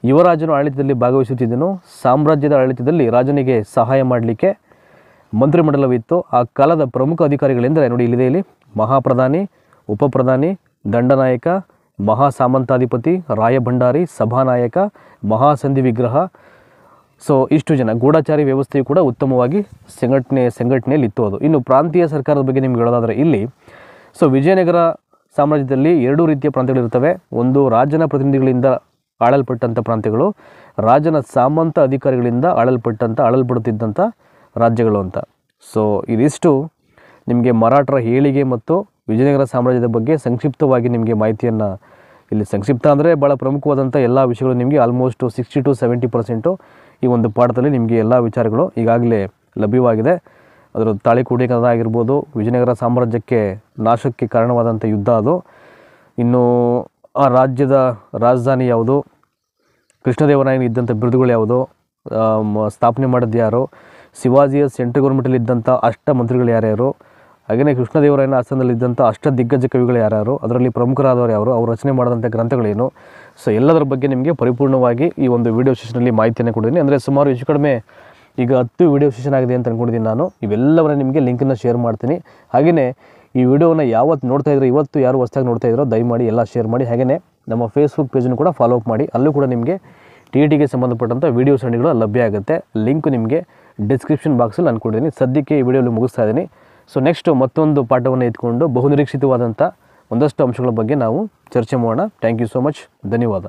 ಯುವರಾಜನು ಆಡಳಿತದಲ್ಲಿ ಭಾಗವಹಿಸುತ್ತಿದ್ದನು. ಸಾಮ್ರಾಜ್ಯದ ಆಡಳಿತದಲ್ಲಿ ರಾಜನಿಗೆ ಸಹಾಯ ಮಾಡಲಿಕ್ಕೆ ಮಂತ್ರಿಮಂಡಲವಿತ್ತು. ಆ ಕಾಲದ ಪ್ರಮುಖ ಅಧಿಕಾರಿಗಳೆಂದರೆ ನೋಡಿ ಇಲ್ಲಿದೆ, ಇಲ್ಲಿ ಮಹಾಪ್ರಧಾನಿ, ಉಪಪ್ರಧಾನಿ, ದಂಡನಾಯಕ, ಮಹಾಸಾಮಂತಾಧಿಪತಿ, ರಾಯಭಂಡಾರಿ, ಸಭಾನಾಯಕ, ಮಹಾಸಂಧಿ ವಿಗ್ರಹ. ಸೊ ಇಷ್ಟು ಜನ. ಗೂಢಚಾರಿ ವ್ಯವಸ್ಥೆಯು ಕೂಡ ಉತ್ತಮವಾಗಿ ಸಂಘಟನೆಯಲ್ಲಿ ಇತ್ತು ಅದು. ಇನ್ನು ಪ್ರಾಂತೀಯ ಸರ್ಕಾರದ ಬಗ್ಗೆ ನಿಮ್ಗೆ ಹೇಳೋದಾದರೆ ಇಲ್ಲಿ ಸೊ ವಿಜಯನಗರ ಸಾಮ್ರಾಜ್ಯದಲ್ಲಿ 2 ರೀತಿಯ ಪ್ರಾಂತ್ಯಗಳಿರ್ತವೆ. ಒಂದು ರಾಜನ ಪ್ರತಿನಿಧಿಗಳಿಂದ ಆಳಲ್ಪಟ್ಟಂಥ ಪ್ರಾಂತ್ಯಗಳು, ರಾಜನ ಸಾಮಂತ ಅಧಿಕಾರಿಗಳಿಂದ ಆಳಲ್ಪಡುತ್ತಿದ್ದಂಥ ರಾಜ್ಯಗಳು ಅಂತ. ಸೊ ಇದಿಷ್ಟು ನಿಮಗೆ ಮರಾಠರ ಏಳಿಗೆ ಮತ್ತು ವಿಜಯನಗರ ಸಾಮ್ರಾಜ್ಯದ ಬಗ್ಗೆ ಸಂಕ್ಷಿಪ್ತವಾಗಿ ನಿಮಗೆ ಮಾಹಿತಿಯನ್ನು ಇಲ್ಲಿ, ಸಂಕ್ಷಿಪ್ತ ಅಂದರೆ ಭಾಳ ಪ್ರಮುಖವಾದಂಥ ಎಲ್ಲ ವಿಷಯಗಳು ನಿಮಗೆ ಆಲ್ಮೋಸ್ಟ್ 60 to 70% ಈ ಒಂದು ಪಾಠದಲ್ಲಿ ನಿಮಗೆ ಎಲ್ಲ ವಿಚಾರಗಳು ಈಗಾಗಲೇ ಲಭ್ಯವಾಗಿದೆ. ಅದರ ತಾಳಿಕೋಟೆ ಕದನ ಆಗಿರ್ಬೋದು, ವಿಜಯನಗರ ಸಾಮ್ರಾಜ್ಯಕ್ಕೆ ನಾಶಕ್ಕೆ ಕಾರಣವಾದಂಥ ಯುದ್ಧ ಅದು, ಇನ್ನು ಆ ರಾಜ್ಯದ ರಾಜಧಾನಿ ಯಾವುದು, ಕೃಷ್ಣದೇವರಾಯನ ಇದ್ದಂಥ ಬಿರುದುಗಳು ಯಾವುದು, ಸ್ಥಾಪನೆ ಮಾಡಿದ್ದು ಯಾರು, ಶಿವಾಜಿಯ ಸೆಂಟ್ರಲ್ ಗೌರ್ಮೆಂಟಲ್ಲಿ ಇದ್ದಂಥ ಅಷ್ಟ ಮಂತ್ರಿಗಳು ಯಾರ್ಯಾರು, ಹಾಗೆಯೇ ಕೃಷ್ಣದೇವರಾಯನ ಆಸ್ಥಾನದಲ್ಲಿದ್ದಂಥ ಅಷ್ಟ ದಿಗ್ಗಜ ಕವಿಗಳು ಯಾರ್ಯಾರು, ಅದರಲ್ಲಿ ಪ್ರಮುಖರಾದವರು ಯಾರು, ಅವರು ರಚನೆ ಮಾಡಿದಂಥ ಗ್ರಂಥಗಳೇನು. ಸೊ ಎಲ್ಲದರ ಬಗ್ಗೆ ನಿಮಗೆ ಪರಿಪೂರ್ಣವಾಗಿ ಈ ಒಂದು ವಿಡಿಯೋ ಸೆಷನಲ್ಲಿ ಮಾಹಿತಿಯನ್ನು ಕೊಡಿದ್ದೀನಿ. ಅಂದರೆ ಸುಮಾರು ಹೆಚ್ಚು ಕಡಿಮೆ ಈಗ 10 ವಿಡಿಯೋ ಸೆಷನ್ ಆಗಿದೆ ಅಂತ ಅಂದ್ಕೊಂಡಿದ್ದೀನಿ ನಾನು. ಇವೆಲ್ಲವನ್ನ ನಿಮಗೆ ಲಿಂಕನ್ನು ಶೇರ್ ಮಾಡ್ತೀನಿ. ಹಾಗೆಯೇ ಈ ವಿಡಿಯೋನ ಯಾವತ್ತು ನೋಡ್ತಾ ಇದ್ರು, ಇವತ್ತು ಯಾರು ಹೊಸದಾಗಿ ನೋಡ್ತಾ ಇದ್ರೋ ದಯಮಾಡಿ ಎಲ್ಲ ಶೇರ್ ಮಾಡಿ. ಹಾಗೆಯೇ ನಮ್ಮ ಫೇಸ್ಬುಕ್ ಪೇಜನ್ನು ಕೂಡ ಫಾಲೋ ಅಪ್ ಮಾಡಿ. ಅಲ್ಲೂ ಕೂಡ ನಿಮಗೆ TETಗೆ ಸಂಬಂಧಪಟ್ಟಂಥ ವಿಡಿಯೋ ಸರಣಿಗಳು ಲಭ್ಯ ಆಗುತ್ತೆ. ಲಿಂಕ್ ನಿಮಗೆ ಡಿಸ್ಕ್ರಿಪ್ಷನ್ ಬಾಕ್ಸಲ್ಲಿ ಅಂದ್ಕೊಂಡಿದ್ದೀನಿ. ಸದ್ಯಕ್ಕೆ ಈ ವಿಡಿಯೋಲಿ ಮುಗಿಸ್ತಾ ಇದ್ದೀನಿ. ಸೊ ನೆಕ್ಸ್ಟ್ ಮತ್ತೊಂದು ಪಾಠವನ್ನು ಎತ್ಕೊಂಡು ಬಹುನಿರೀಕ್ಷಿತವಾದಂಥ ಒಂದಷ್ಟು ಅಂಶಗಳ ಬಗ್ಗೆ ನಾವು ಚರ್ಚೆ ಮಾಡೋಣ. Thank you so much. ಧನ್ಯವಾದ.